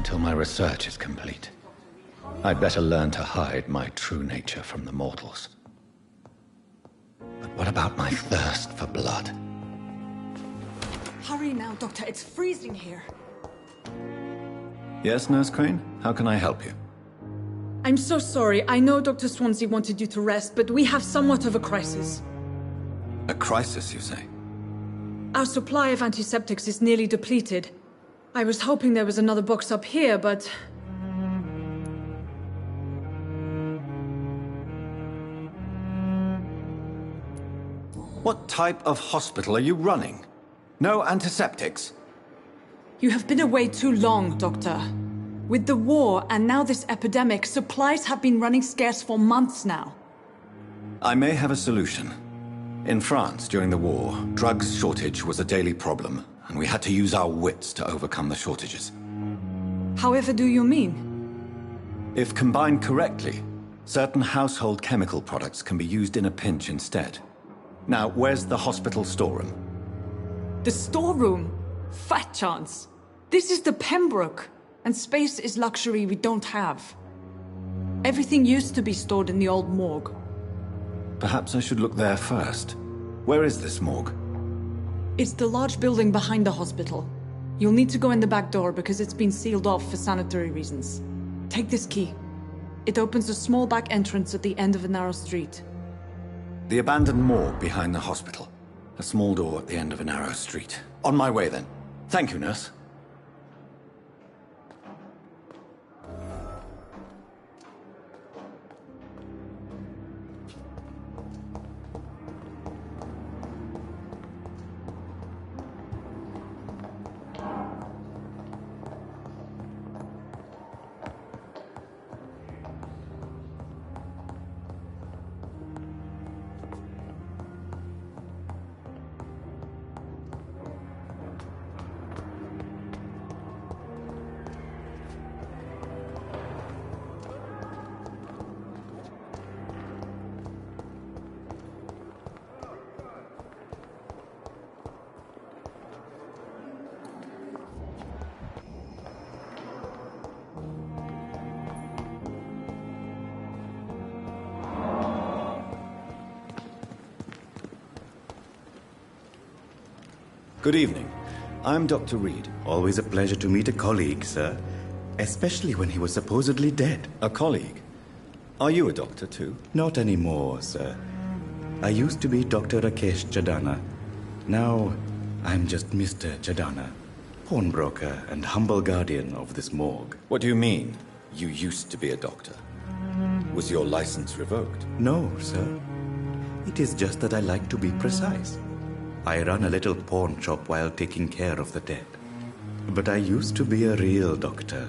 until my research is complete. I'd better learn to hide my true nature from the mortals. But what about my thirst for blood? Hurry now, Doctor. It's freezing here. Yes, Nurse Crane? How can I help you? I'm so sorry. I know Dr. Swansea wanted you to rest, but we have somewhat of a crisis. A crisis, you say? Our supply of antiseptics is nearly depleted. I was hoping there was another box up here, but... What type of hospital are you running? No antiseptics? You have been away too long, Doctor. With the war and now this epidemic, supplies have been running scarce for months now. I may have a solution. In France, during the war, drugs shortage was a daily problem, and we had to use our wits to overcome the shortages. However do you mean? If combined correctly, certain household chemical products can be used in a pinch instead. Now, where's the hospital storeroom? The storeroom? Fat chance. This is the Pembroke, and space is luxury we don't have. Everything used to be stored in the old morgue. Perhaps I should look there first. Where is this morgue? It's the large building behind the hospital. You'll need to go in the back door because it's been sealed off for sanitary reasons. Take this key. It opens a small back entrance at the end of a narrow street. The abandoned morgue behind the hospital. A small door at the end of a narrow street. On my way then. Thank you, nurse. Good evening. I'm Dr. Reed. Always a pleasure to meet a colleague, sir. Especially when he was supposedly dead. A colleague? Are you a doctor too? Not anymore, sir. I used to be Dr. Rakesh Chadana. Now, I'm just Mr. Chadana, pawnbroker and humble guardian of this morgue. What do you mean, you used to be a doctor? Was your license revoked? No, sir. It is just that I like to be precise. I run a little pawn shop while taking care of the dead. But I used to be a real doctor.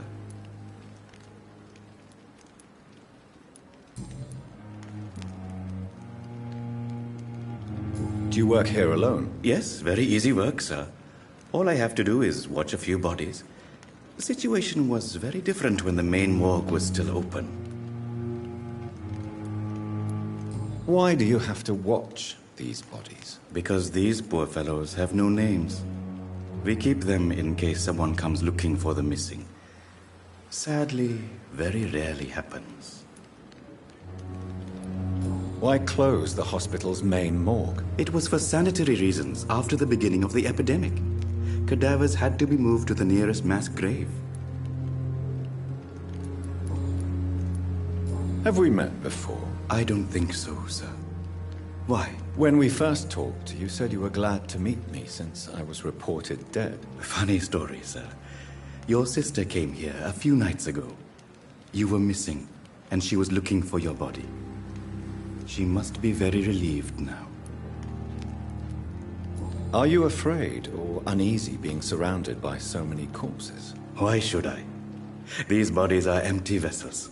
Do you work here alone? Yes, very easy work, sir. All I have to do is watch a few bodies. The situation was very different when the main morgue was still open. Why do you have to watch these bodies? Because these poor fellows have no names. We keep them in case someone comes looking for the missing. Sadly, very rarely happens. Why close the hospital's main morgue? It was for sanitary reasons after the beginning of the epidemic. Cadavers had to be moved to the nearest mass grave. Have we met before? I don't think so, sir. Why? When we first talked, you said you were glad to meet me since I was reported dead. Funny story, sir. Your sister came here a few nights ago. You were missing, and she was looking for your body. She must be very relieved now. Are you afraid or uneasy being surrounded by so many corpses? Why should I? These bodies are empty vessels.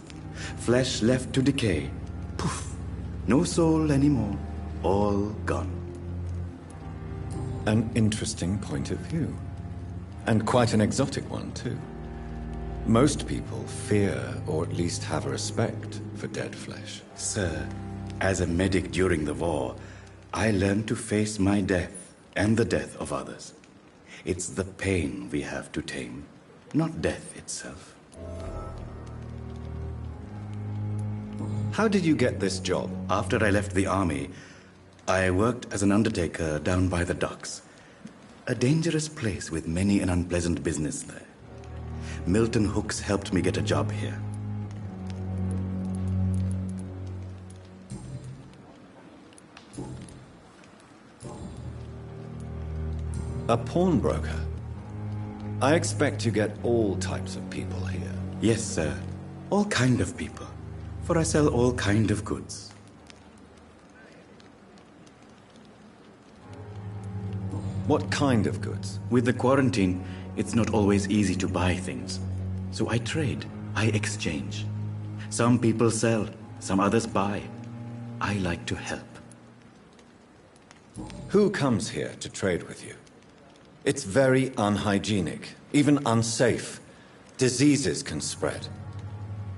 Flesh left to decay. Poof! No soul anymore. All gone. An interesting point of view. And quite an exotic one, too. Most people fear, or at least have a respect, for dead flesh. Sir, as a medic during the war, I learned to face my death and the death of others. It's the pain we have to tame, not death itself. How did you get this job? After I left the army, I worked as an undertaker down by the docks. A dangerous place with many an unpleasant business there. Milton Hooks helped me get a job here. A pawnbroker? I expect you get all types of people here. Yes, sir. All kind of people. For I sell all kind of goods. What kind of goods? With the quarantine, it's not always easy to buy things. So I trade. I exchange. Some people sell, some others buy. I like to help. Who comes here to trade with you? It's very unhygienic, even unsafe. Diseases can spread.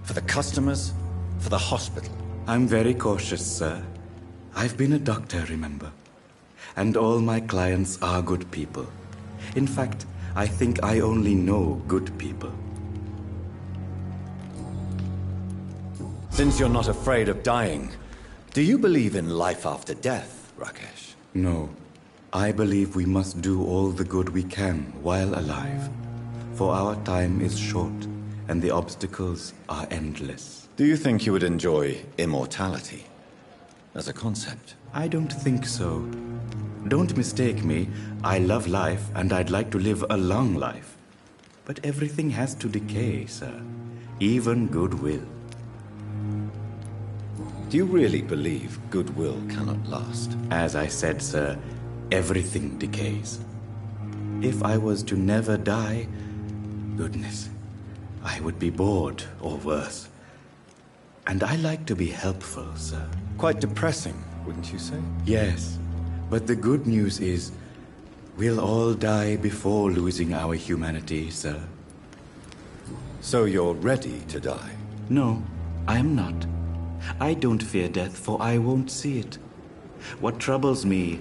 For the customers, for the hospital. I'm very cautious, sir. I've been a doctor, remember? And all my clients are good people. In fact, I think I only know good people. Since you're not afraid of dying, do you believe in life after death, Rakesh? No. I believe we must do all the good we can while alive. For our time is short, and the obstacles are endless. Do you think you would enjoy immortality as a concept? I don't think so. Don't mistake me. I love life, and I'd like to live a long life. But everything has to decay, sir. Even goodwill. Do you really believe goodwill cannot last? As I said, sir, everything decays. If I was to never die, goodness, I would be bored or worse. And I like to be helpful, sir. Quite depressing, wouldn't you say? Yes, but the good news is we'll all die before losing our humanity, sir. So you're ready to die? No, I am not. I don't fear death, for I won't see it. What troubles me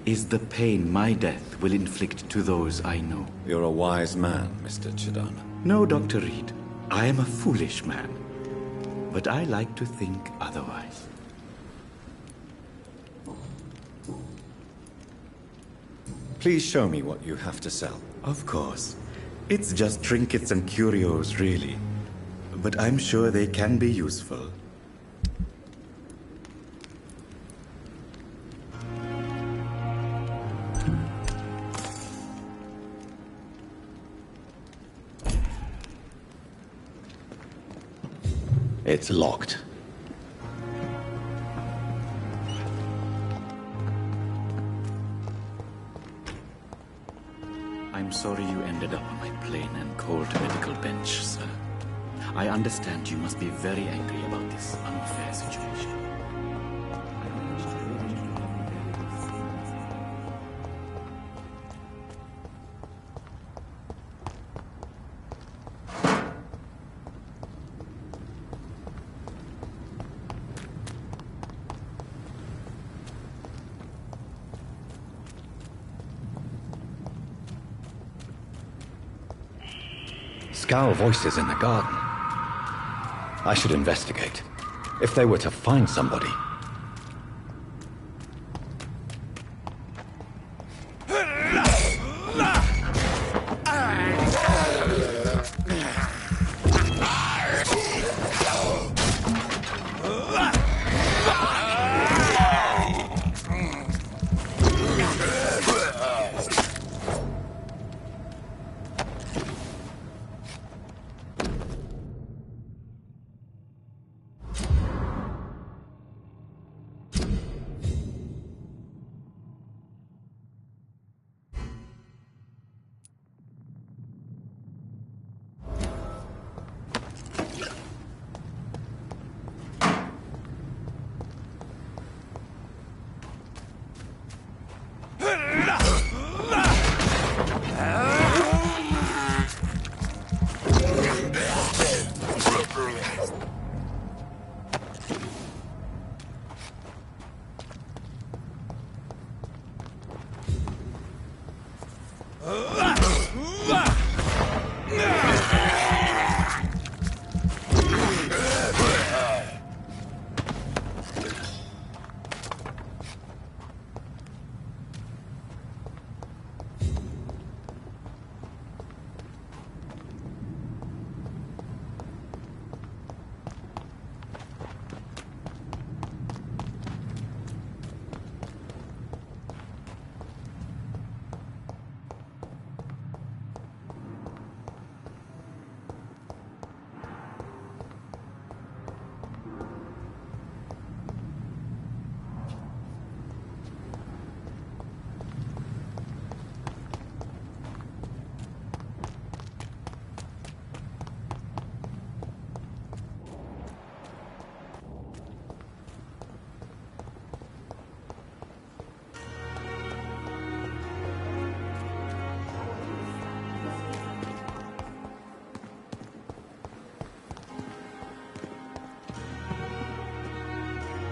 is the pain my death will inflict to those I know. You're a wise man, Mr. Chidana. No, Dr. Reed. I am a foolish man. But I like to think otherwise. Please show me what you have to sell. Of course. It's just trinkets and curios, really. But I'm sure they can be useful. It's locked. I'm sorry you ended up on my plain and cold medical bench, sir. I understand you must be very angry about this unfair situation. Scowl voices in the garden. I should investigate. If they were to find somebody.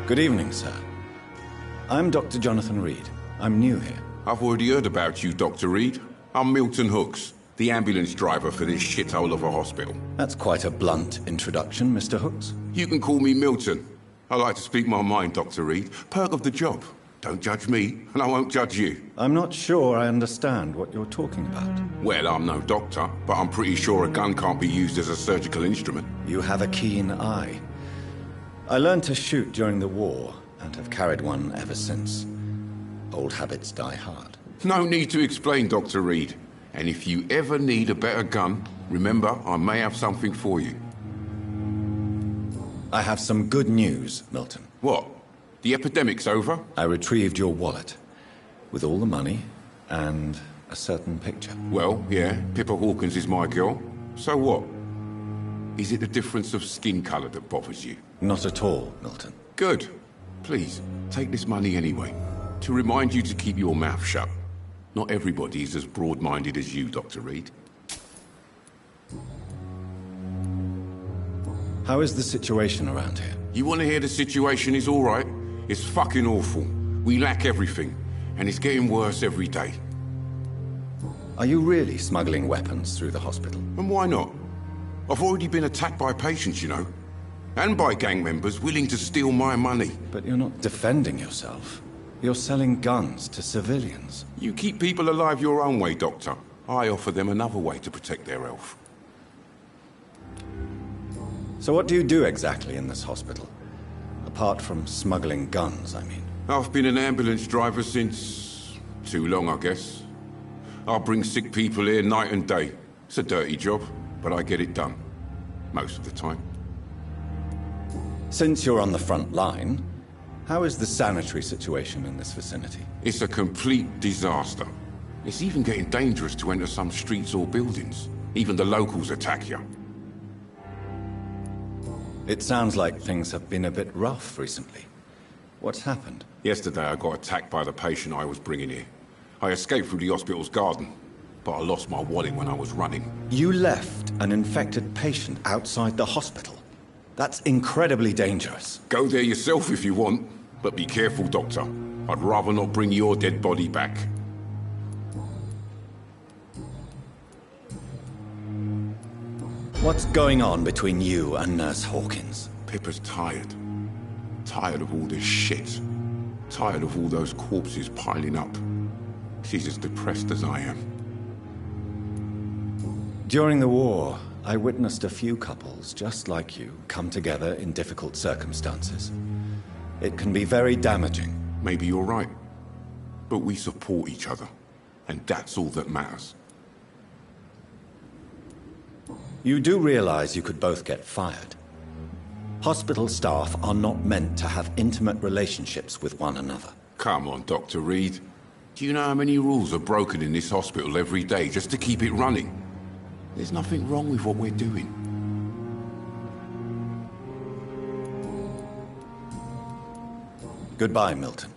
Good evening, sir. I'm Dr. Jonathan Reed. I'm new here. I've already heard about you, Dr. Reed. I'm Milton Hooks, the ambulance driver for this shithole of a hospital. That's quite a blunt introduction, Mr. Hooks. You can call me Milton. I like to speak my mind, Dr. Reed. Perk of the job. Don't judge me, and I won't judge you. I'm not sure I understand what you're talking about. Well, I'm no doctor, but I'm pretty sure a gun can't be used as a surgical instrument. You have a keen eye. I learned to shoot during the war, and have carried one ever since. Old habits die hard. No need to explain, Dr. Reed. And if you ever need a better gun, remember, I may have something for you. I have some good news, Milton. What? The epidemic's over? I retrieved your wallet, with all the money, and a certain picture. Well, yeah, Pippa Hawkins is my girl. So what? Is it the difference of skin colour that bothers you? Not at all, Milton. Good. Please, take this money anyway. To remind you to keep your mouth shut. Not everybody is as broad-minded as you, Dr. Reed. How is the situation around here? You want to hear the situation is all right? It's fucking awful. We lack everything, and it's getting worse every day. Are you really smuggling weapons through the hospital? And why not? I've already been attacked by patients, you know. And by gang members willing to steal my money. But you're not defending yourself. You're selling guns to civilians. You keep people alive your own way, Doctor. I offer them another way to protect their health. So what do you do exactly in this hospital? Apart from smuggling guns, I mean. I've been an ambulance driver since... too long, I guess. I bring sick people here night and day. It's a dirty job, but I get it done. Most of the time. Since you're on the front line, how is the sanitary situation in this vicinity? It's a complete disaster. It's even getting dangerous to enter some streets or buildings. Even the locals attack you. It sounds like things have been a bit rough recently. What's happened? Yesterday I got attacked by the patient I was bringing here. I escaped through the hospital's garden, but I lost my wallet when I was running. You left an infected patient outside the hospital? That's incredibly dangerous. Go there yourself if you want, but be careful, Doctor. I'd rather not bring your dead body back. What's going on between you and Nurse Hawkins? Pippa's tired. Tired of all this shit. Tired of all those corpses piling up. She's as depressed as I am. During the war, I witnessed a few couples just like you come together in difficult circumstances. It can be very damaging. Maybe you're right. But we support each other. And that's all that matters. You do realize you could both get fired. Hospital staff are not meant to have intimate relationships with one another. Come on, Dr. Reed. Do you know how many rules are broken in this hospital every day just to keep it running? There's nothing wrong with what we're doing. Goodbye, Milton.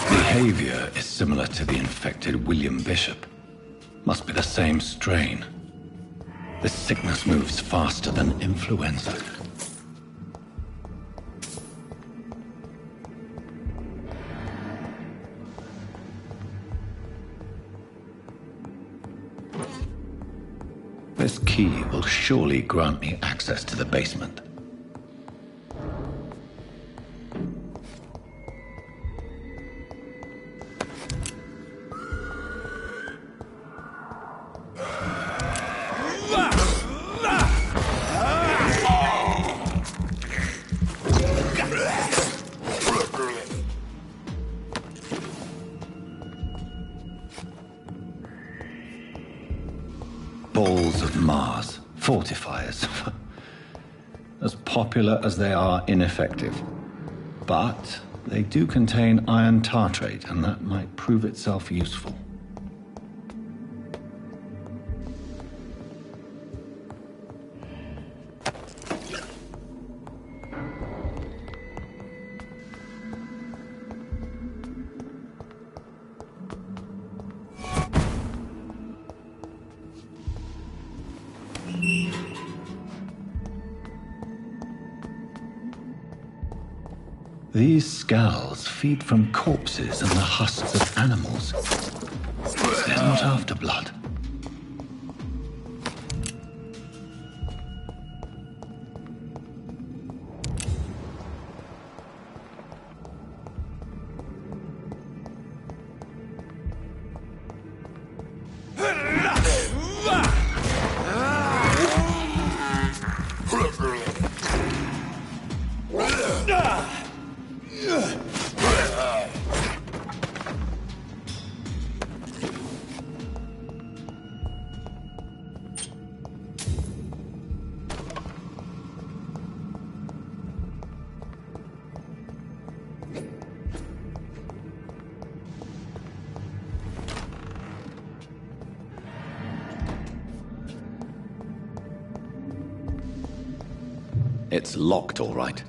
Behavior is similar to the infected William Bishop. Must be the same strain. This sickness moves faster than influenza. This key will surely grant me access to the basement. Balls of Mars, fortifiers. As popular as they are ineffective. But they do contain iron tartrate, and that might prove itself useful. These skulls feed from corpses and the husks of animals. They're not after blood. It's locked, all right.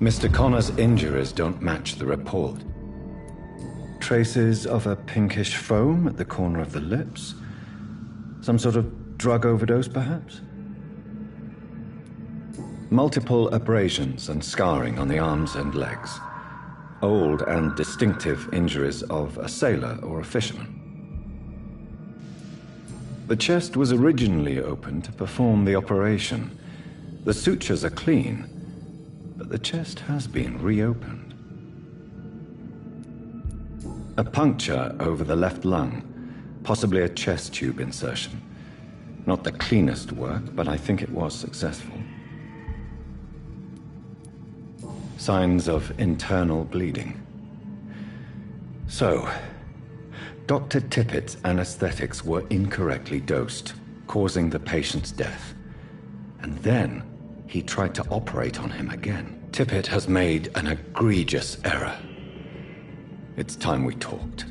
Mr. Connor's injuries don't match the report. Traces of a pinkish foam at the corner of the lips. Some sort of drug overdose, perhaps? Multiple abrasions and scarring on the arms and legs. Old and distinctive injuries of a sailor or a fisherman. The chest was originally opened to perform the operation. The sutures are clean, but the chest has been reopened. A puncture over the left lung, possibly a chest tube insertion. Not the cleanest work, but I think it was successful. Signs of internal bleeding. So, Dr. Tippett's anesthetics were incorrectly dosed, causing the patient's death. And then, he tried to operate on him again. Tippett has made an egregious error. It's time we talked.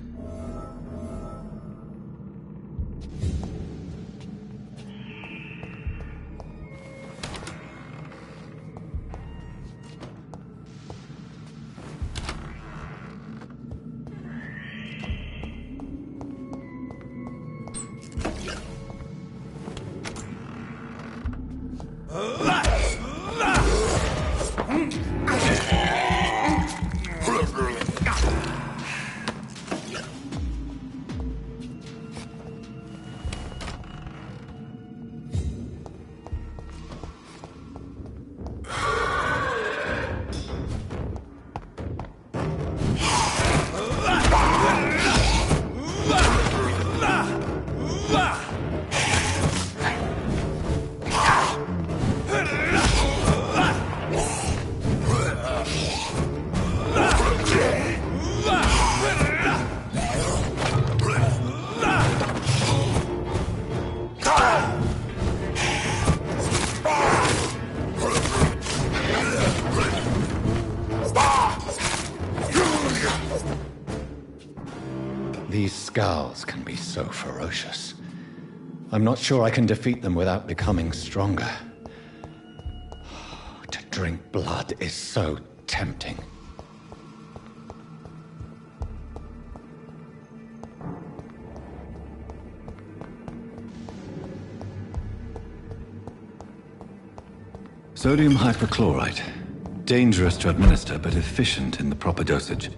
These scowls can be so ferocious. I'm not sure I can defeat them without becoming stronger. To drink blood is so tempting. Sodium hypochlorite. Dangerous to administer, but efficient in the proper dosage.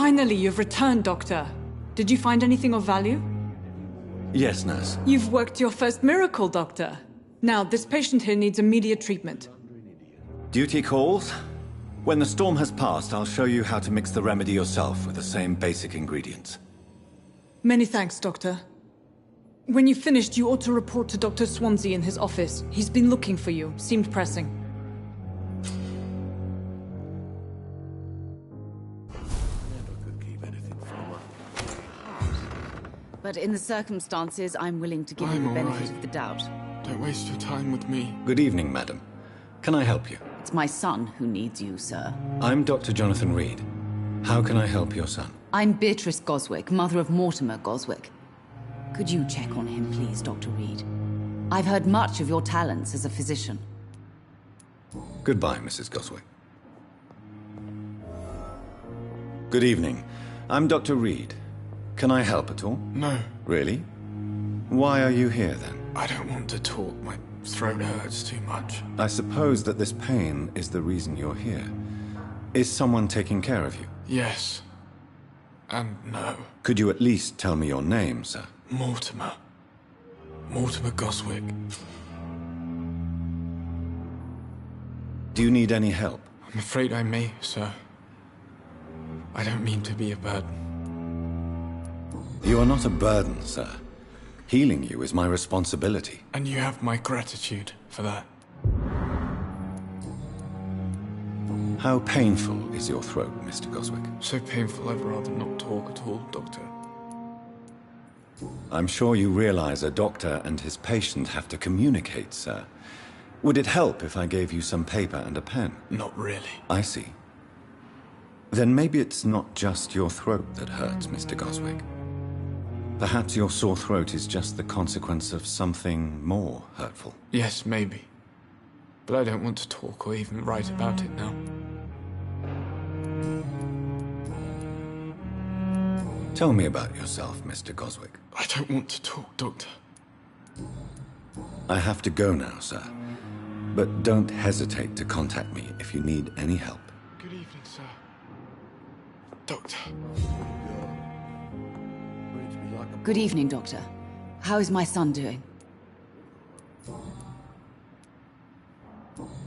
Finally, you've returned, Doctor. Did you find anything of value? Yes, nurse. You've worked your first miracle, Doctor. Now, this patient here needs immediate treatment. Duty calls. When the storm has passed, I'll show you how to mix the remedy yourself with the same basic ingredients. Many thanks, Doctor. When you've finished, you ought to report to Dr. Swansea in his office. He's been looking for you. Seemed pressing. But in the circumstances, I'm willing to give you the benefit of the doubt. Don't waste your time with me. Good evening, madam. Can I help you? It's my son who needs you, sir. I'm Dr. Jonathan Reed. How can I help your son? I'm Beatrice Goswick, mother of Mortimer Goswick. Could you check on him, please, Dr. Reed? I've heard much of your talents as a physician. Goodbye, Mrs. Goswick. Good evening. I'm Dr. Reed. Can I help at all? No, Really? Why are you here, then? I don't want to talk. My throat hurts too much. I suppose that this pain is the reason you're here. Is someone taking care of you? Yes. And no. Could you at least tell me your name, sir? Mortimer. Mortimer Goswick. Do you need any help? I'm afraid I may, sir. I don't mean to be a burden. You are not a burden, sir. Healing you is my responsibility. And you have my gratitude for that. How painful is your throat, Mr. Goswick? So painful I'd rather not talk at all, Doctor. I'm sure you realize a doctor and his patient have to communicate, sir. Would it help if I gave you some paper and a pen? Not really. I see. Then maybe it's not just your throat that hurts, Mr. Goswick. Perhaps your sore throat is just the consequence of something more hurtful. Yes, maybe. But I don't want to talk or even write about it now. Tell me about yourself, Mr. Goswick. I don't want to talk, Doctor. I have to go now, sir. But don't hesitate to contact me if you need any help. Good evening, sir. Doctor. Good evening, Doctor. How is my son doing?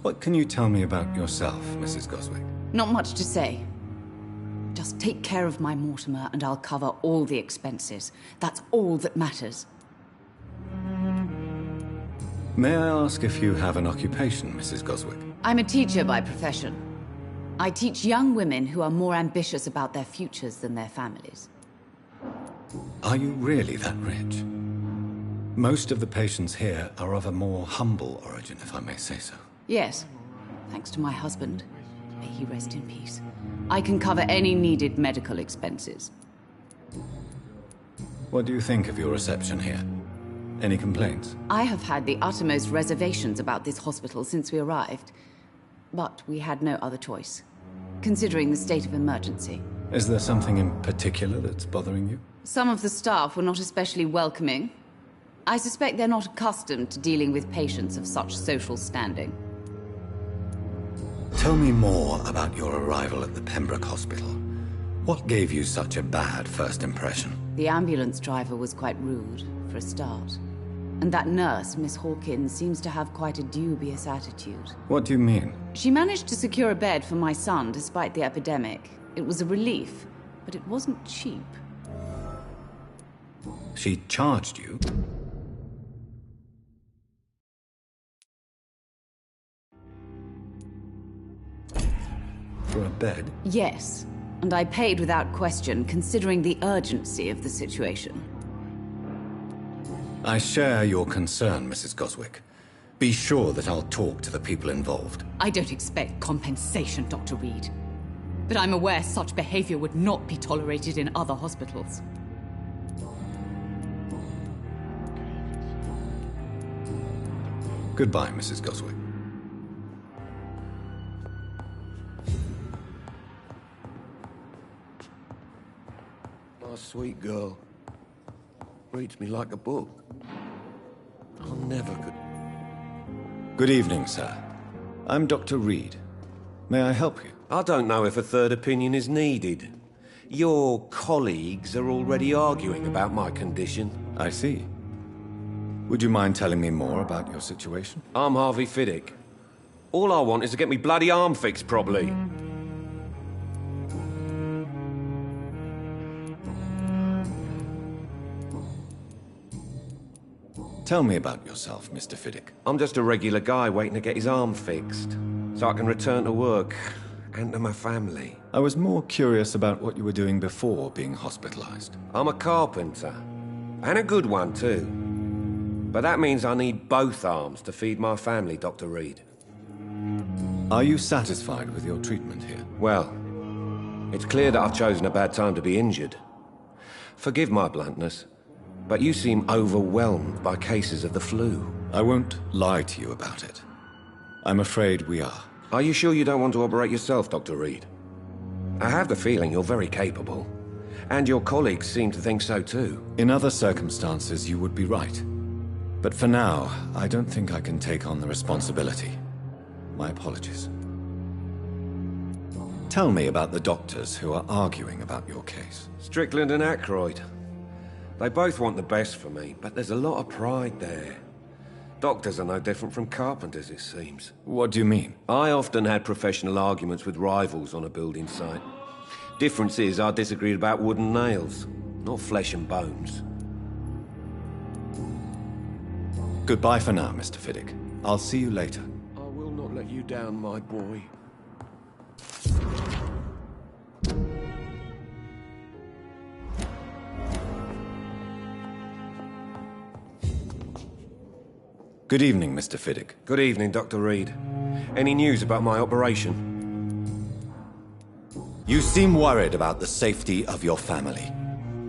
What can you tell me about yourself, Mrs. Goswick? Not much to say. Just take care of my Mortimer and I'll cover all the expenses. That's all that matters. May I ask if you have an occupation, Mrs. Goswick? I'm a teacher by profession. I teach young women who are more ambitious about their futures than their families. Are you really that rich? Most of the patients here are of a more humble origin, if I may say so. Yes, thanks to my husband. May he rest in peace. I can cover any needed medical expenses. What do you think of your reception here? Any complaints? I have had the uttermost reservations about this hospital since we arrived. But we had no other choice, considering the state of emergency. Is there something in particular that's bothering you? Some of the staff were not especially welcoming. I suspect they're not accustomed to dealing with patients of such social standing. Tell me more about your arrival at the Pembroke Hospital. What gave you such a bad first impression? The ambulance driver was quite rude, for a start. And that nurse, Miss Hawkins, seems to have quite a dubious attitude. What do you mean? She managed to secure a bed for my son despite the epidemic. It was a relief, but it wasn't cheap. She charged you? For a bed? Yes, and I paid without question, considering the urgency of the situation. I share your concern, Mrs. Goswick. Be sure that I'll talk to the people involved. I don't expect compensation, Dr. Reed. But I'm aware such behavior would not be tolerated in other hospitals. Goodbye, Mrs. Goswick. Nice, sweet girl. Reads me like a book. I never could... Good evening, sir. I'm Dr. Reed. May I help you? I don't know if a third opinion is needed. Your colleagues are already arguing about my condition. I see. Would you mind telling me more about your situation? I'm Harvey Fiddick. All I want is to get me bloody arm fixed properly. Tell me about yourself, Mr. Fiddick. I'm just a regular guy waiting to get his arm fixed, so I can return to work and to my family. I was more curious about what you were doing before being hospitalized. I'm a carpenter, and a good one too. But that means I need both arms to feed my family, Dr. Reed. Are you satisfied with your treatment here? Well, it's clear that I've chosen a bad time to be injured. Forgive my bluntness, but you seem overwhelmed by cases of the flu. I won't lie to you about it. I'm afraid we are. Are you sure you don't want to operate yourself, Dr. Reed? I have the feeling you're very capable, and your colleagues seem to think so too. In other circumstances, you would be right. But for now, I don't think I can take on the responsibility. My apologies. Tell me about the doctors who are arguing about your case. Strickland and Aykroyd. They both want the best for me, but there's a lot of pride there. Doctors are no different from carpenters, it seems. What do you mean? I often had professional arguments with rivals on a building site. Difference is, I disagreed about wooden nails, not flesh and bones. Goodbye for now, Mr. Fiddick. I'll see you later. I will not let you down, my boy. Good evening, Mr. Fiddick. Good evening, Dr. Reed. Any news about my operation? You seem worried about the safety of your family.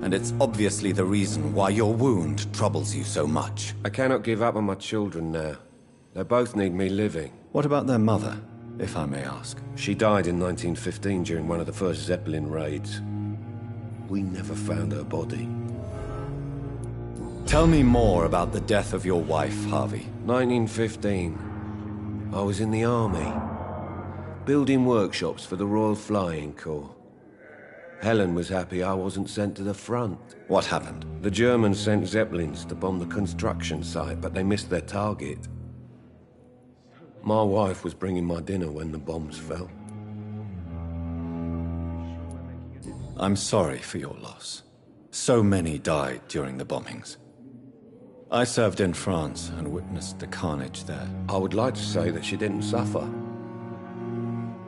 And it's obviously the reason why your wound troubles you so much. I cannot give up on my children now. They both need me living. What about their mother, if I may ask? She died in 1915 during one of the first Zeppelin raids. We never found her body. Tell me more about the death of your wife, Harvey. 1915. I was in the army, building workshops for the Royal Flying Corps. Helen was happy I wasn't sent to the front. What happened? The Germans sent Zeppelins to bomb the construction site, but they missed their target. My wife was bringing my dinner when the bombs fell. I'm sorry for your loss. So many died during the bombings. I served in France and witnessed the carnage there. I would like to say that she didn't suffer.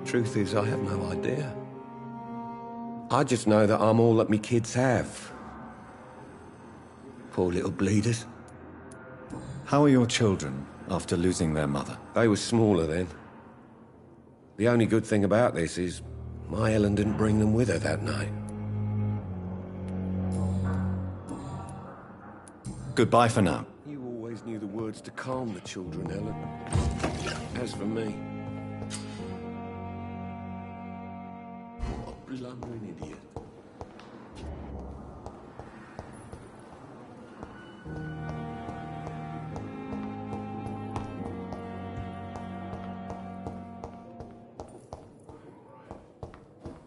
Truth is, I have no idea. I just know that I'm all that me kids have. Poor little bleeders. How are your children after losing their mother? They were smaller then. The only good thing about this is my Helen didn't bring them with her that night. Goodbye for now. You always knew the words to calm the children, Helen. As for me... a blundering idiot.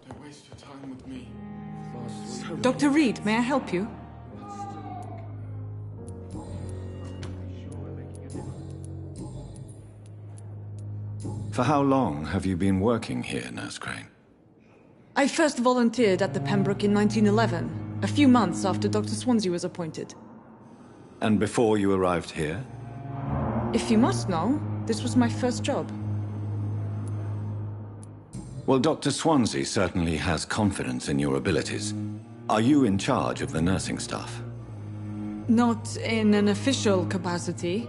Don't waste your time with me. Dr. Reed, may I help you? For how long have you been working here, Nurse Crane? I first volunteered at the Pembroke in 1911, a few months after Dr. Swansea was appointed. And before you arrived here? If you must know, this was my first job. Well, Dr. Swansea certainly has confidence in your abilities. Are you in charge of the nursing staff? Not in an official capacity,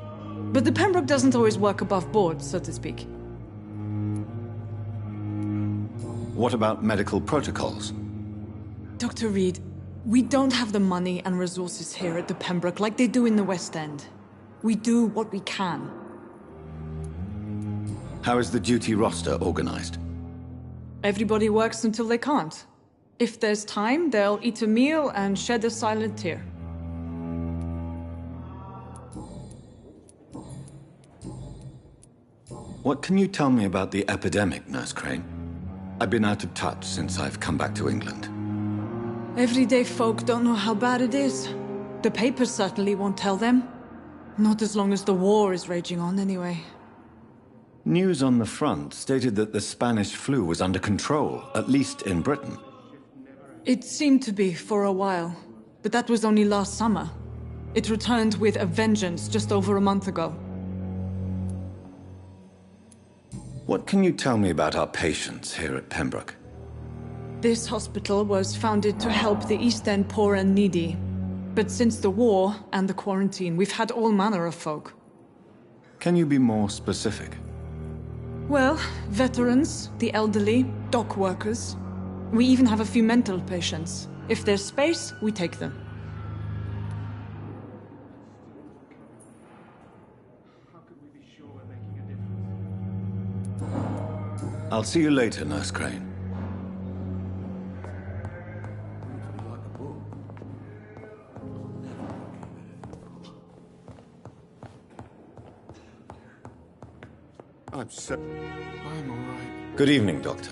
but the Pembroke doesn't always work above board, so to speak. What about medical protocols? Dr. Reed, we don't have the money and resources here at the Pembroke like they do in the West End. We do what we can. How is the duty roster organized? Everybody works until they can't. If there's time, they'll eat a meal and shed a silent tear. What can you tell me about the epidemic, Nurse Crane? I've been out of touch since I've come back to England. Everyday folk don't know how bad it is. The papers certainly won't tell them. Not as long as the war is raging on, anyway. News on the front stated that the Spanish flu was under control, at least in Britain. It seemed to be for a while, but that was only last summer. It returned with a vengeance just over a month ago. What can you tell me about our patients here at Pembroke? This hospital was founded to help the East End poor and needy. But since the war and the quarantine, we've had all manner of folk. Can you be more specific? Well, veterans, the elderly, dock workers. We even have a few mental patients. If there's space, we take them. I'll see you later, Nurse Crane. I'm all right. Good evening, Doctor.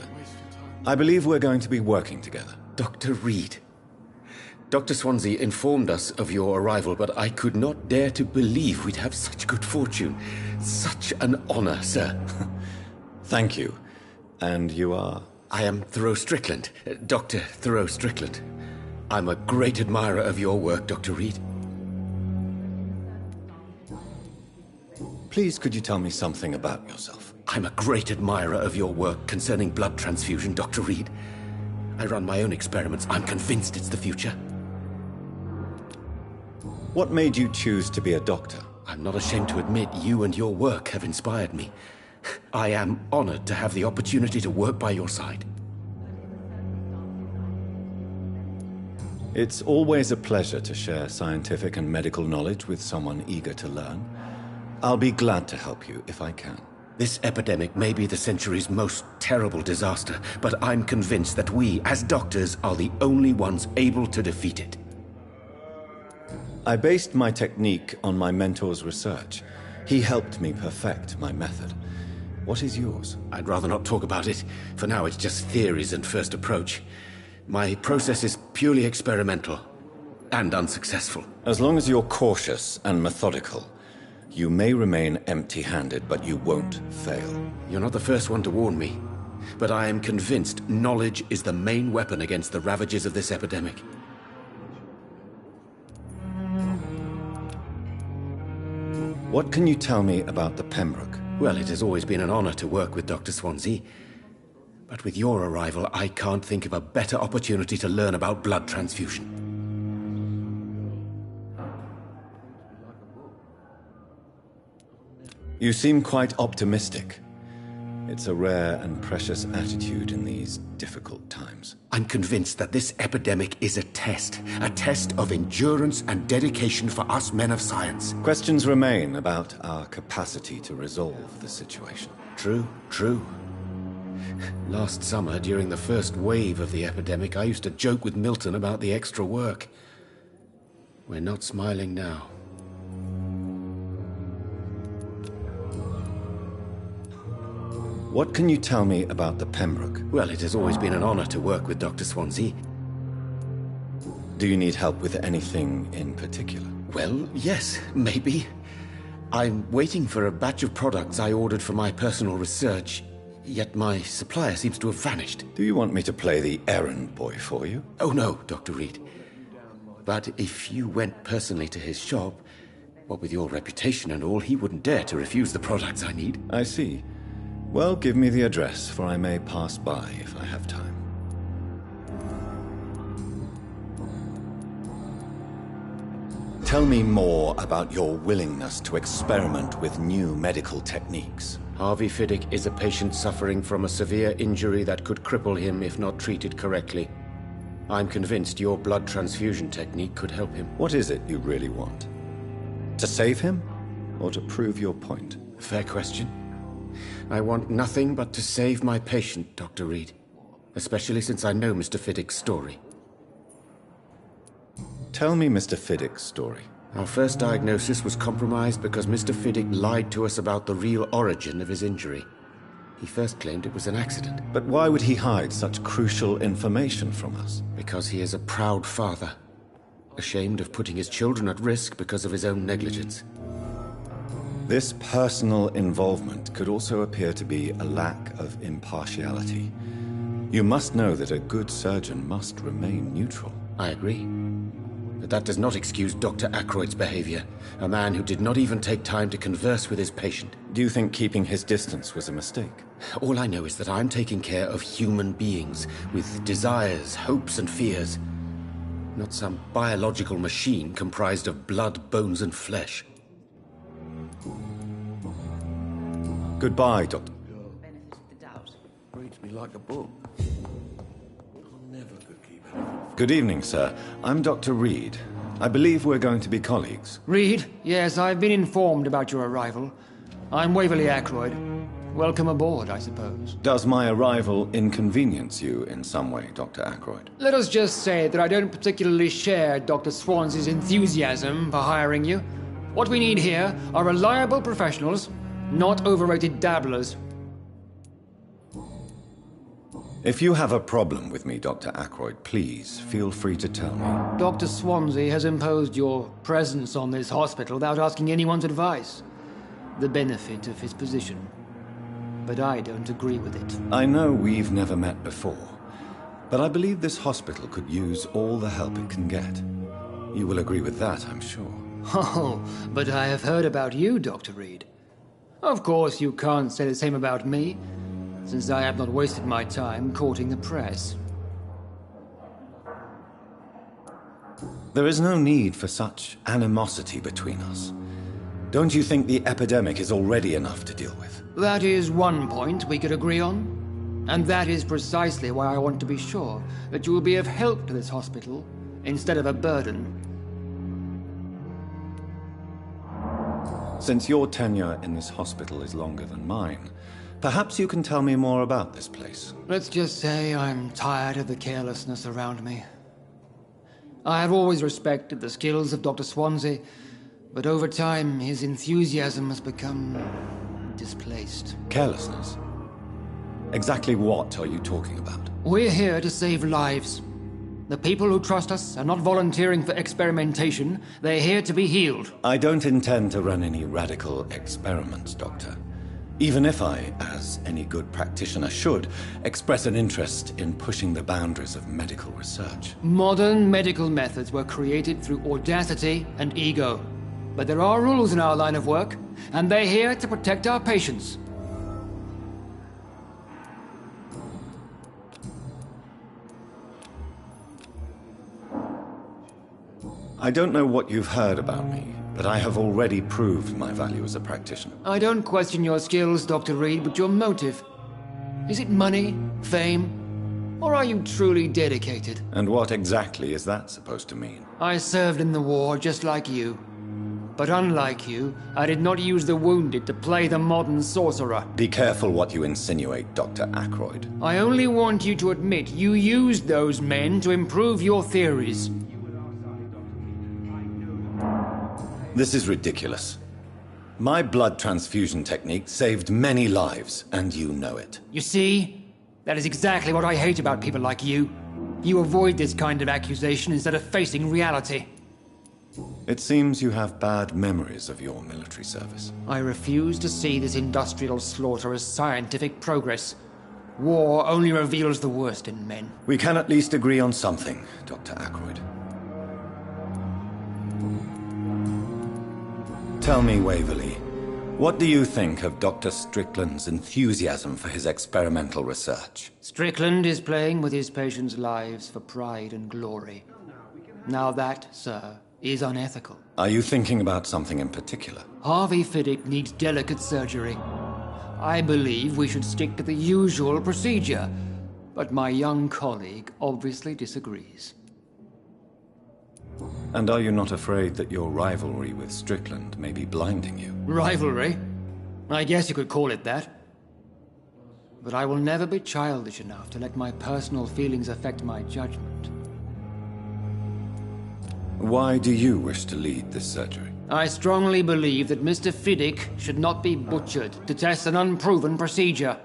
I believe we're going to be working together. Dr. Reed. Dr. Swansea informed us of your arrival, but I could not dare to believe we'd have such good fortune. Such an honor, sir. Thank you. And you are? I am Thoreau Strickland, Dr. Thoreau Strickland. I'm a great admirer of your work, Dr. Reed. Please, could you tell me something about yourself? I'm a great admirer of your work concerning blood transfusion, Dr. Reed. I run my own experiments. I'm convinced it's the future. What made you choose to be a doctor? I'm not ashamed to admit you and your work have inspired me. I am honored to have the opportunity to work by your side. It's always a pleasure to share scientific and medical knowledge with someone eager to learn. I'll be glad to help you if I can. This epidemic may be the century's most terrible disaster, but I'm convinced that we, as doctors, are the only ones able to defeat it. I based my technique on my mentor's research. He helped me perfect my method. What is yours? I'd rather not talk about it. For now, it's just theories and first approach. My process is purely experimental and unsuccessful. As long as you're cautious and methodical, you may remain empty-handed, but you won't fail. You're not the first one to warn me, but I am convinced knowledge is the main weapon against the ravages of this epidemic. What can you tell me about the Pembroke? Well, it has always been an honor to work with Dr. Swansea. But with your arrival, I can't think of a better opportunity to learn about blood transfusion. You seem quite optimistic. It's a rare and precious attitude in these difficult times. I'm convinced that this epidemic is a test of endurance and dedication for us men of science. Questions remain about our capacity to resolve the situation. True. Last summer, during the first wave of the epidemic, I used to joke with Milton about the extra work. We're not smiling now. What can you tell me about the Pembroke? Well, it has always been an honor to work with Dr. Swansea. Do you need help with anything in particular? Well, yes, maybe. I'm waiting for a batch of products I ordered for my personal research, yet my supplier seems to have vanished. Do you want me to play the errand boy for you? Oh no, Dr. Reed. But if you went personally to his shop, what with your reputation and all, he wouldn't dare to refuse the products I need. I see. Well, give me the address, for I may pass by if I have time. Tell me more about your willingness to experiment with new medical techniques. Harvey Fiddick is a patient suffering from a severe injury that could cripple him if not treated correctly. I'm convinced your blood transfusion technique could help him. What is it you really want? To save him, or to prove your point? Fair question. I want nothing but to save my patient, Dr. Reed. Especially since I know Mr. Fiddick's story. Tell me Mr. Fiddick's story. Our first diagnosis was compromised because Mr. Fiddick lied to us about the real origin of his injury. He first claimed it was an accident. But why would he hide such crucial information from us? Because he is a proud father. Ashamed of putting his children at risk because of his own negligence. This personal involvement could also appear to be a lack of impartiality. You must know that a good surgeon must remain neutral. I agree. But that does not excuse Dr. Ackroyd's behavior. A man who did not even take time to converse with his patient. Do you think keeping his distance was a mistake? All I know is that I'm taking care of human beings with desires, hopes, and fears. Not some biological machine comprised of blood, bones, and flesh. Goodbye, Doctor. Benefit of the doubt. Reads me like a book. I never could keep it. Good evening, sir. I'm Dr. Reed. I believe we're going to be colleagues. Reed, yes, I've been informed about your arrival. I'm Waverly Ackroyd. Welcome aboard, I suppose. Does my arrival inconvenience you in some way, Dr. Ackroyd? Let us just say that I don't particularly share Dr. Swansea's enthusiasm for hiring you. What we need here are reliable professionals, not overrated dabblers. If you have a problem with me, Dr. Ackroyd, please feel free to tell me. Dr. Swansea has imposed your presence on this hospital without asking anyone's advice. The benefit of his position. But I don't agree with it. I know we've never met before, but I believe this hospital could use all the help it can get. You will agree with that, I'm sure. Oh, but I have heard about you, Dr. Reed. Of course, you can't say the same about me, since I have not wasted my time courting the press. There is no need for such animosity between us. Don't you think the epidemic is already enough to deal with? That is one point we could agree on. And that is precisely why I want to be sure that you will be of help to this hospital, instead of a burden. Since your tenure in this hospital is longer than mine, perhaps you can tell me more about this place. Let's just say I'm tired of the carelessness around me. I have always respected the skills of Dr. Swansea, but over time his enthusiasm has become displaced. Carelessness? Exactly what are you talking about? We're here to save lives. The people who trust us are not volunteering for experimentation. They're here to be healed. I don't intend to run any radical experiments, Doctor. Even if I, as any good practitioner should, express an interest in pushing the boundaries of medical research. Modern medical methods were created through audacity and ego. But there are rules in our line of work, and they're here to protect our patients. I don't know what you've heard about me, but I have already proved my value as a practitioner. I don't question your skills, Dr. Reed, but your motive. Is it money, fame, or are you truly dedicated? And what exactly is that supposed to mean? I served in the war just like you. But unlike you, I did not use the wounded to play the modern sorcerer. Be careful what you insinuate, Dr. Ackroyd. I only want you to admit you used those men to improve your theories. This is ridiculous. My blood transfusion technique saved many lives, and you know it. You see? That is exactly what I hate about people like you. You avoid this kind of accusation instead of facing reality. It seems you have bad memories of your military service. I refuse to see this industrial slaughter as scientific progress. War only reveals the worst in men. We can at least agree on something, Dr. Ackroyd. Tell me, Waverly, what do you think of Dr. Strickland's enthusiasm for his experimental research? Strickland is playing with his patients' lives for pride and glory. Now that, sir, is unethical. Are you thinking about something in particular? Harvey Fiddick needs delicate surgery. I believe we should stick to the usual procedure, but my young colleague obviously disagrees. And are you not afraid that your rivalry with Strickland may be blinding you? Rivalry? I guess you could call it that. But I will never be childish enough to let my personal feelings affect my judgment. Why do you wish to lead this surgery? I strongly believe that Mr. Fiddick should not be butchered to test an unproven procedure.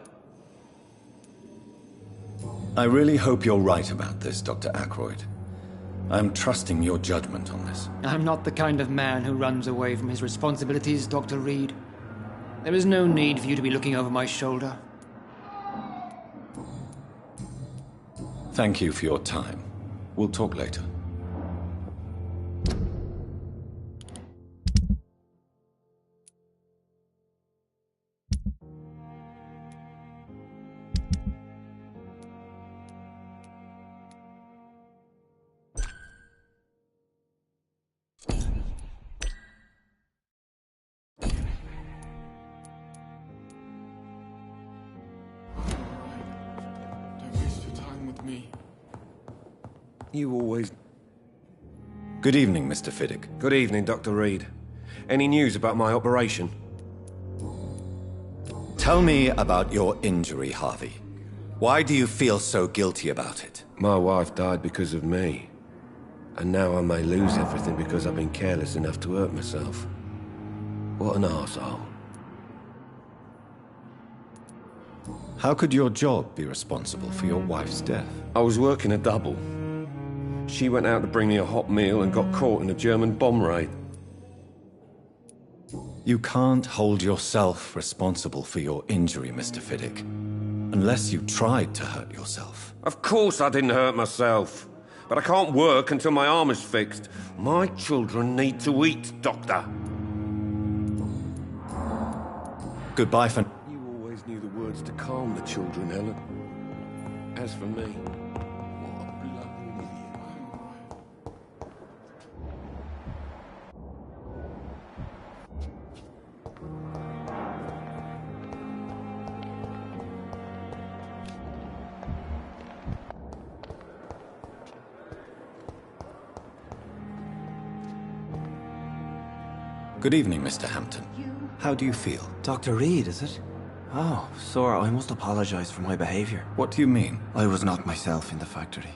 I really hope you're right about this, Dr. Ackroyd. I'm trusting your judgment on this. I'm not the kind of man who runs away from his responsibilities, Dr. Reed. There is no need for you to be looking over my shoulder. Thank you for your time. We'll talk later. Me. You always... Good evening, Mr. Fiddick. Good evening, Dr. Reed. Any news about my operation? Tell me about your injury, Harvey. Why do you feel so guilty about it? My wife died because of me. And now I may lose everything because I've been careless enough to hurt myself. What an arsehole. How could your job be responsible for your wife's death? I was working a double. She went out to bring me a hot meal and got caught in a German bomb raid. You can't hold yourself responsible for your injury, Mr. Fiddick. Unless you tried to hurt yourself. Of course I didn't hurt myself. But I can't work until my arm is fixed. My children need to eat, Doctor. Goodbye for... You always knew the words to calm the children, Helen. As for me, what a bloody idiot. Good evening, Mr. Hampton. How do you feel? Dr. Reed, is it? Oh, sir, I must apologize for my behavior. What do you mean? I was not myself in the factory.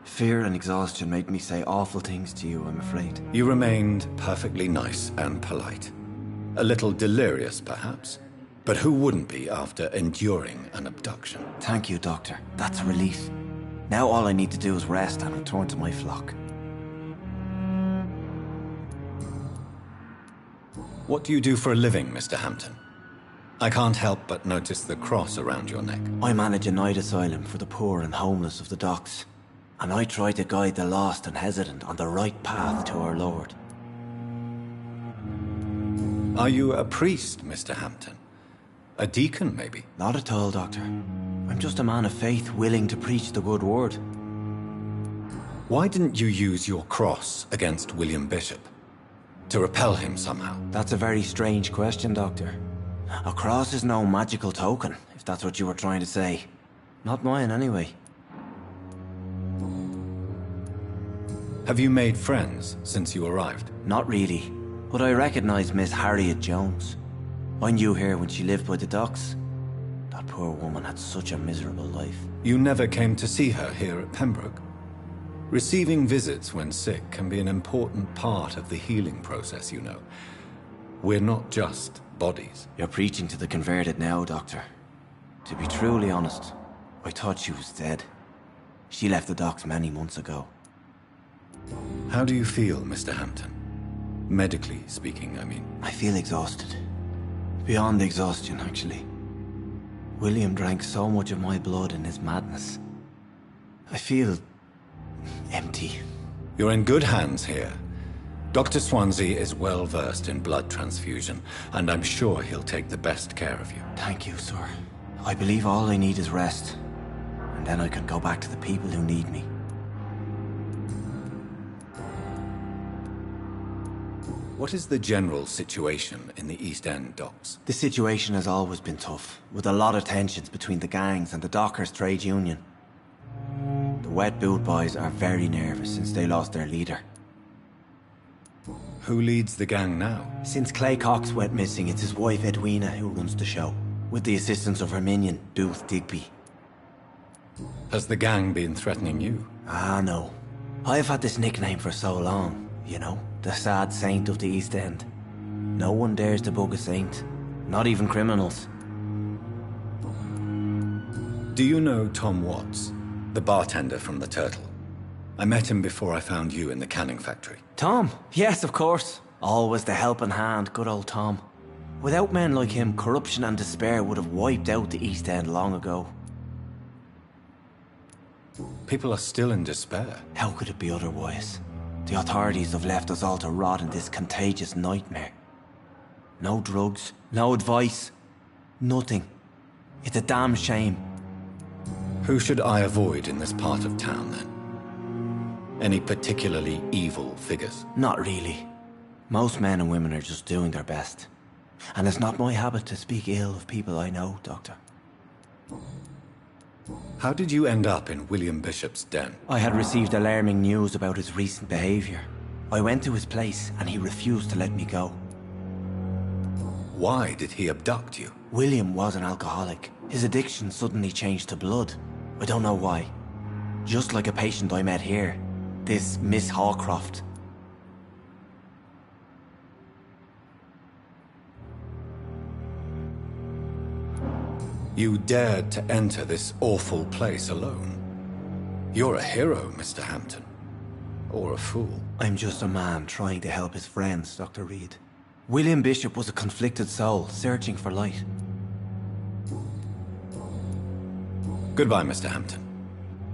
Fear and exhaustion made me say awful things to you, I'm afraid. You remained perfectly nice and polite. A little delirious, perhaps. But who wouldn't be after enduring an abduction? Thank you, Doctor. That's a relief. Now all I need to do is rest and return to my flock. What do you do for a living, Mr. Hampton? I can't help but notice the cross around your neck. I manage a night asylum for the poor and homeless of the docks. And I try to guide the lost and hesitant on the right path to our Lord. Are you a priest, Mr. Hampton? A deacon, maybe? Not at all, Doctor. I'm just a man of faith willing to preach the good word. Why didn't you use your cross against William Bishop? To repel him somehow? That's a very strange question, Doctor. A cross is no magical token, if that's what you were trying to say. Not mine, anyway. Have you made friends since you arrived? Not really, but I recognize Miss Harriet Jones. I knew her when she lived by the docks. That poor woman had such a miserable life. You never came to see her here at Pembroke? Receiving visits when sick can be an important part of the healing process, you know. We're not just bodies. You're preaching to the converted now, Doctor. To be truly honest, I thought she was dead. She left the docks many months ago. How do you feel, Mr. Hampton? Medically speaking, I mean. I feel exhausted. Beyond exhaustion, actually. William drank so much of my blood in his madness. I feel... empty. You're in good hands here. Dr. Swansea is well versed in blood transfusion, and I'm sure he'll take the best care of you. Thank you, sir. I believe all I need is rest, and then I can go back to the people who need me. What is the general situation in the East End docks? The situation has always been tough, with a lot of tensions between the gangs and the dockers' trade union. The Wet Boot Boys are very nervous since they lost their leader. Who leads the gang now? Since Clay Cox went missing, it's his wife Edwina who runs the show, with the assistance of her minion, Booth Digby. Has the gang been threatening you? Ah, no. I've had this nickname for so long, you know, the sad saint of the East End. No one dares to bug a saint, not even criminals. Do you know Tom Watts, the bartender from the Turtle? I met him before I found you in the canning factory. Tom? Yes, of course. Always the helping hand, good old Tom. Without men like him, corruption and despair would have wiped out the East End long ago. People are still in despair. How could it be otherwise? The authorities have left us all to rot in this contagious nightmare. No drugs, no advice, nothing. It's a damn shame. Who should I avoid in this part of town, then? Any particularly evil figures? Not really. Most men and women are just doing their best. And it's not my habit to speak ill of people I know, Doctor. How did you end up in William Bishop's den? I had received alarming news about his recent behavior. I went to his place and he refused to let me go. Why did he abduct you? William was an alcoholic. His addiction suddenly changed to blood. I don't know why. Just like a patient I met here. This Miss Hawcroft. You dared to enter this awful place alone. You're a hero, Mr. Hampton. Or a fool. I'm just a man trying to help his friends, Dr. Reed. William Bishop was a conflicted soul, searching for light. Goodbye, Mr. Hampton.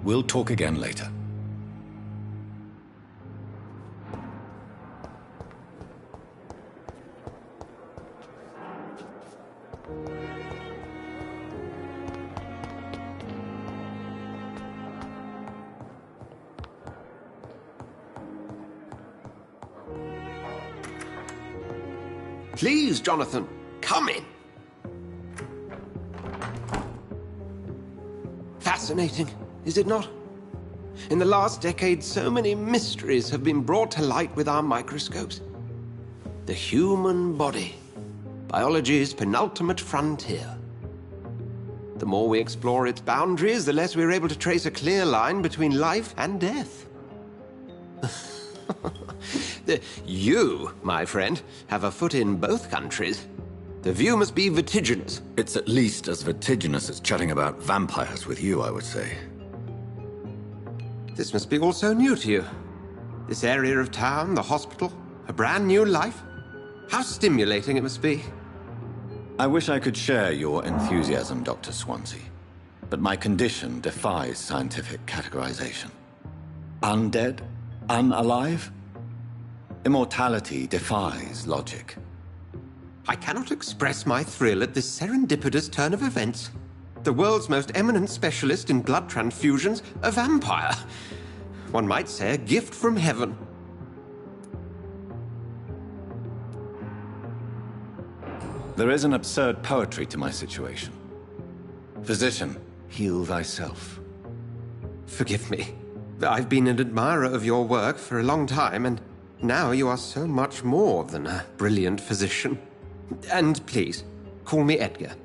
We'll talk again later. Please, Jonathan, come in. Fascinating, is it not? In the last decade, so many mysteries have been brought to light with our microscopes. The human body, biology's penultimate frontier. The more we explore its boundaries, the less we're able to trace a clear line between life and death. You, my friend, have a foot in both countries. The view must be vertiginous. It's at least as vertiginous as chatting about vampires with you, I would say. This must be all so new to you. This area of town, the hospital, a brand new life. How stimulating it must be. I wish I could share your enthusiasm, Dr. Swansea. But my condition defies scientific categorization. Undead? Unalive? Immortality defies logic. I cannot express my thrill at this serendipitous turn of events. The world's most eminent specialist in blood transfusions, a vampire. One might say a gift from heaven. There is an absurd poetry to my situation. Physician, heal thyself. Forgive me. I've been an admirer of your work for a long time, and now you are so much more than a brilliant physician. And please, call me Edgar.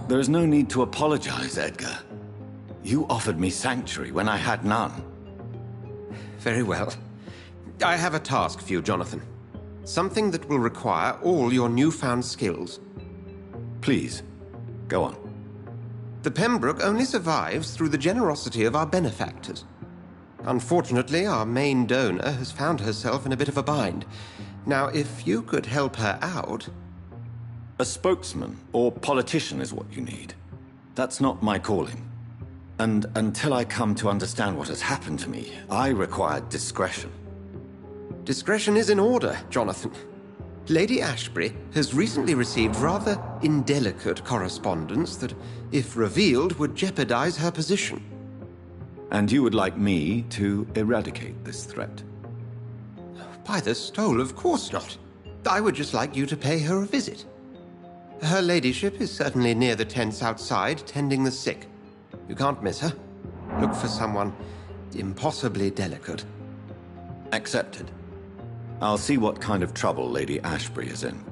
There is no need to apologize, Edgar. You offered me sanctuary when I had none. Very well. I have a task for you, Jonathan. Something that will require all your newfound skills. Please, go on. The Pembroke only survives through the generosity of our benefactors. Unfortunately, our main donor has found herself in a bit of a bind. Now, if you could help her out... A spokesman or politician is what you need. That's not my calling. And until I come to understand what has happened to me, I require discretion. Discretion is in order, Jonathan. Lady Ashbury has recently received rather indelicate correspondence that, if revealed, would jeopardize her position. And you would like me to eradicate this threat? By the stole, of course not. I would just like you to pay her a visit. Her ladyship is certainly near the tents outside, tending the sick. You can't miss her. Look for someone impossibly delicate. Accepted. I'll see what kind of trouble Lady Ashbury is in.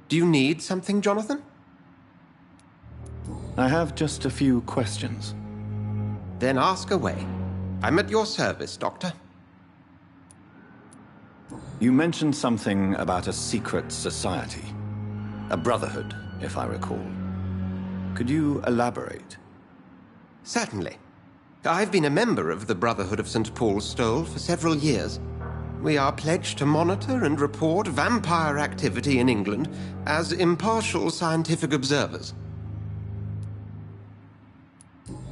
Do you need something, Jonathan? I have just a few questions. Then ask away. I'm at your service, Doctor. You mentioned something about a secret society. A brotherhood, if I recall. Could you elaborate? Certainly. I've been a member of the Brotherhood of St. Paul's Stole for several years. We are pledged to monitor and report vampire activity in England as impartial scientific observers.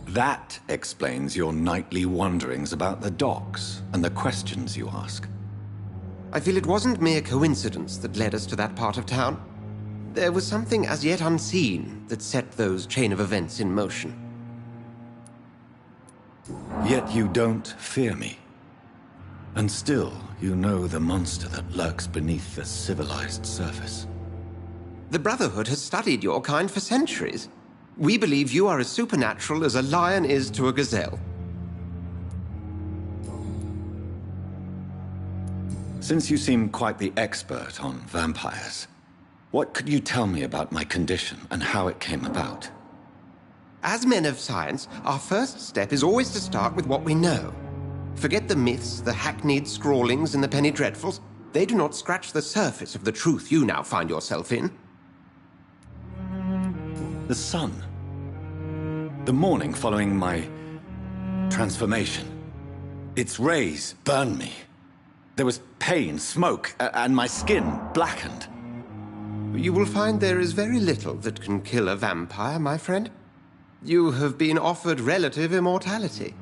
That explains your nightly wanderings about the docks and the questions you ask. I feel it wasn't mere coincidence that led us to that part of town. There was something as yet unseen that set those chain of events in motion. Yet you don't fear me. And still, you know the monster that lurks beneath the civilized surface. The Brotherhood has studied your kind for centuries. We believe you are as supernatural as a lion is to a gazelle. Since you seem quite the expert on vampires, what could you tell me about my condition and how it came about? As men of science, our first step is always to start with what we know. Forget the myths, the hackneyed scrawlings, and the penny dreadfuls. They do not scratch the surface of the truth you now find yourself in. The sun. The morning following my transformation. Its rays burned me. There was pain, smoke, and my skin blackened. You will find there is very little that can kill a vampire, my friend. You have been offered relative immortality.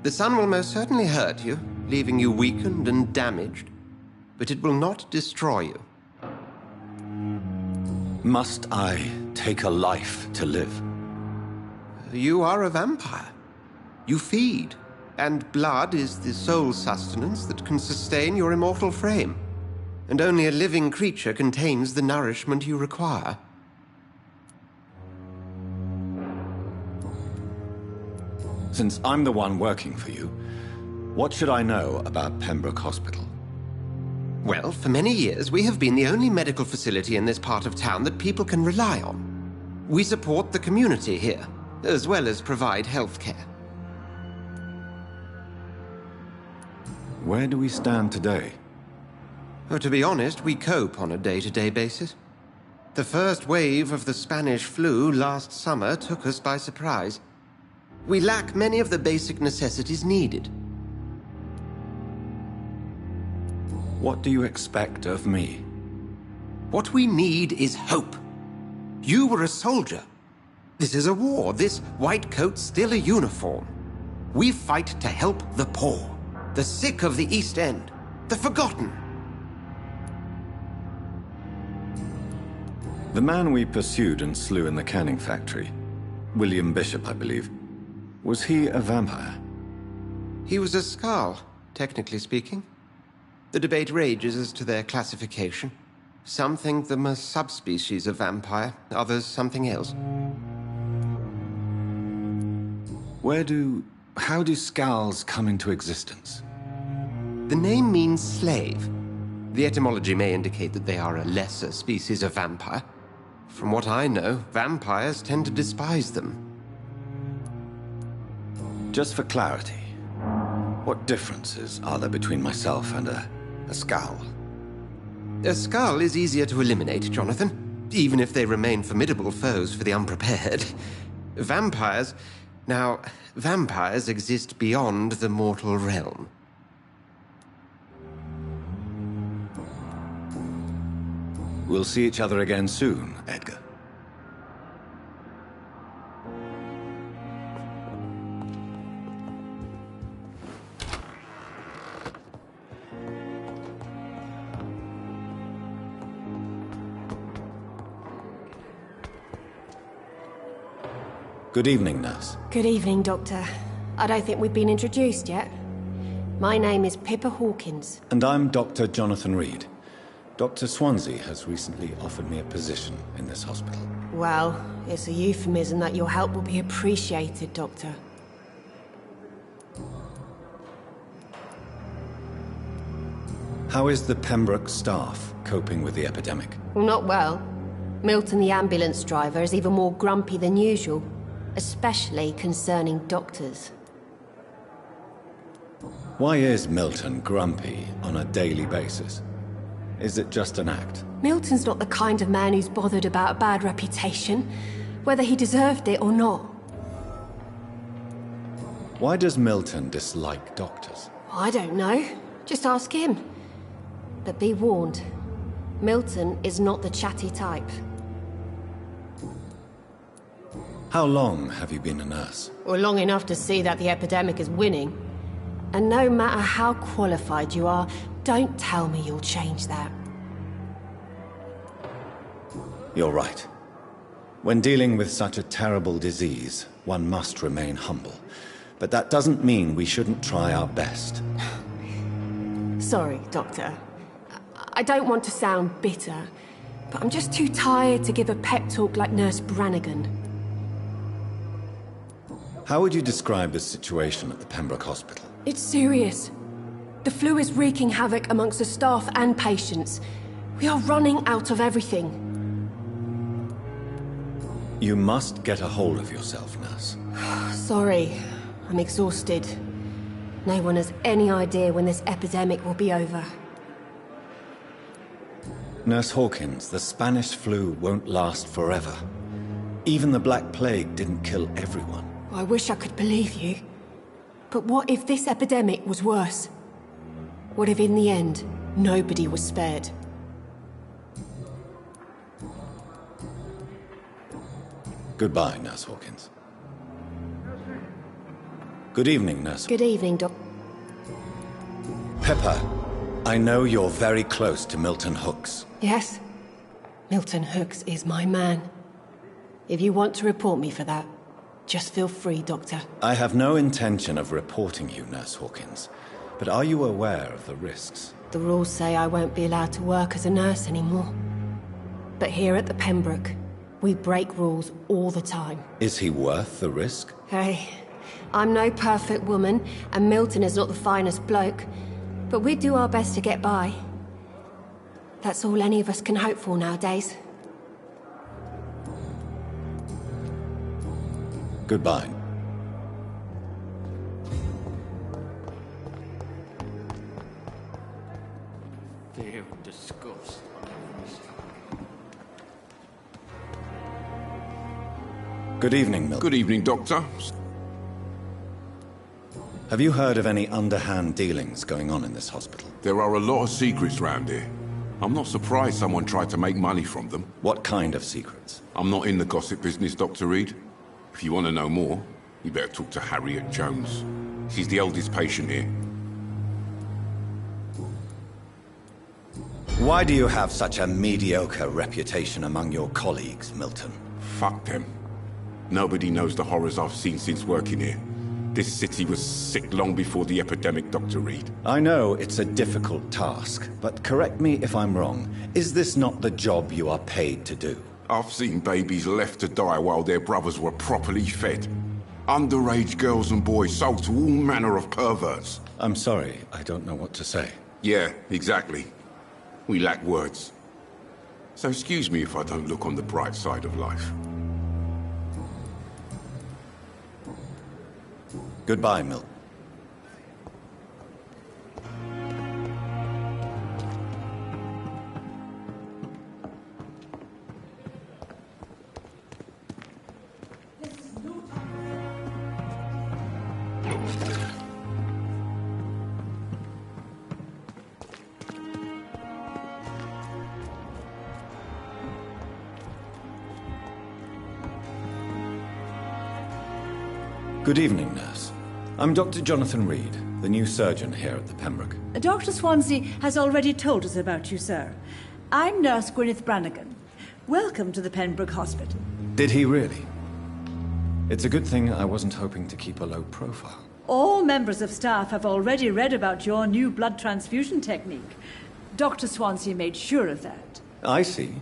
The sun will most certainly hurt you, leaving you weakened and damaged, but it will not destroy you. Must I take a life to live? You are a vampire. You feed, and blood is the sole sustenance that can sustain your immortal frame. And only a living creature contains the nourishment you require. Since I'm the one working for you, what should I know about Pembroke Hospital? Well, for many years, we have been the only medical facility in this part of town that people can rely on. We support the community here, as well as provide health care. Where do we stand today? Oh, to be honest, we cope on a day-to-day basis. The first wave of the Spanish flu last summer took us by surprise. We lack many of the basic necessities needed. What do you expect of me? What we need is hope. You were a soldier. This is a war. This white coat's still a uniform. We fight to help the poor, the sick of the East End, the forgotten. The man we pursued and slew in the canning factory, William Bishop, I believe, was he a vampire? He was a Skald, technically speaking. The debate rages as to their classification. Some think them a subspecies of vampire, others something else. How do Skalds come into existence? The name means slave. The etymology may indicate that they are a lesser species of vampire. From what I know, vampires tend to despise them. Just for clarity, what differences are there between myself and a Skald? A Skald is easier to eliminate, Jonathan, even if they remain formidable foes for the unprepared. Vampires exist beyond the mortal realm. We'll see each other again soon, Edgar. Good evening, nurse. Good evening, Doctor. I don't think we've been introduced yet. My name is Pippa Hawkins. And I'm Dr. Jonathan Reed. Dr. Swansea has recently offered me a position in this hospital. Well, it's a euphemism that your help will be appreciated, Doctor. How is the Pembroke staff coping with the epidemic? Well, not well. Milton, the ambulance driver, is even more grumpy than usual, especially concerning doctors. Why is Milton grumpy on a daily basis? Is it just an act? Milton's not the kind of man who's bothered about a bad reputation, whether he deserved it or not. Why does Milton dislike doctors? I don't know. Just ask him. But be warned, Milton is not the chatty type. How long have you been a nurse? Well, long enough to see that the epidemic is winning. And no matter how qualified you are, don't tell me you'll change that. You're right. When dealing with such a terrible disease, one must remain humble. But that doesn't mean we shouldn't try our best. Sorry, Doctor. I don't want to sound bitter, but I'm just too tired to give a pep talk like Nurse Brannigan. How would you describe the situation at the Pembroke Hospital? It's serious. The flu is wreaking havoc amongst the staff and patients. We are running out of everything. You must get a hold of yourself, nurse. Sorry, I'm exhausted. No one has any idea when this epidemic will be over. Nurse Hawkins, the Spanish flu won't last forever. Even the Black Plague didn't kill everyone. I wish I could believe you. But what if this epidemic was worse? What if in the end, nobody was spared? Goodbye, Nurse Hawkins. Good evening, Nurse. Good evening, Doc. Pepper, I know you're very close to Milton Hooks. Yes. Milton Hooks is my man. If you want to report me for that, just feel free, Doctor. I have no intention of reporting you, Nurse Hawkins. But are you aware of the risks? The rules say I won't be allowed to work as a nurse anymore. But here at the Pembroke, we break rules all the time. Is he worth the risk? Hey, I'm no perfect woman, and Milton is not the finest bloke. But we do our best to get by. That's all any of us can hope for nowadays. Goodbye. They're disgust. Good evening, Milton. Good evening, Doctor. Have you heard of any underhand dealings going on in this hospital? There are a lot of secrets round here. I'm not surprised someone tried to make money from them. What kind of secrets? I'm not in the gossip business, Dr. Reed. If you want to know more, you better talk to Harriet Jones. She's the oldest patient here. Why do you have such a mediocre reputation among your colleagues, Milton? Fuck them. Nobody knows the horrors I've seen since working here. This city was sick long before the epidemic, Dr. Reed. I know it's a difficult task, but correct me if I'm wrong. Is this not the job you are paid to do? I've seen babies left to die while their brothers were properly fed. Underage girls and boys sold to all manner of perverts. I'm sorry, I don't know what to say. Yeah, exactly. We lack words. So excuse me if I don't look on the bright side of life. Goodbye, Milton. Good evening, nurse. I'm Dr. Jonathan Reed, the new surgeon here at the Pembroke. Dr. Swansea has already told us about you, sir. I'm Nurse Gwyneth Brannigan. Welcome to the Pembroke Hospital. Did he really? It's a good thing I wasn't hoping to keep a low profile. All members of staff have already read about your new blood transfusion technique. Dr. Swansea made sure of that. I see.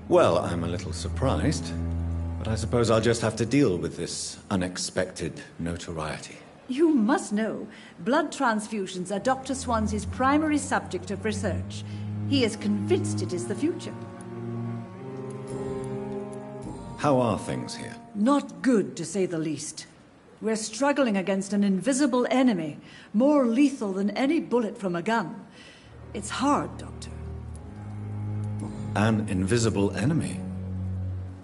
Well, I'm a little surprised, but I suppose I'll just have to deal with this unexpected notoriety. You must know, blood transfusions are Dr. Swansea's primary subject of research. He is convinced it is the future. How are things here? Not good, to say the least. We're struggling against an invisible enemy, more lethal than any bullet from a gun. It's hard, Doctor. An invisible enemy?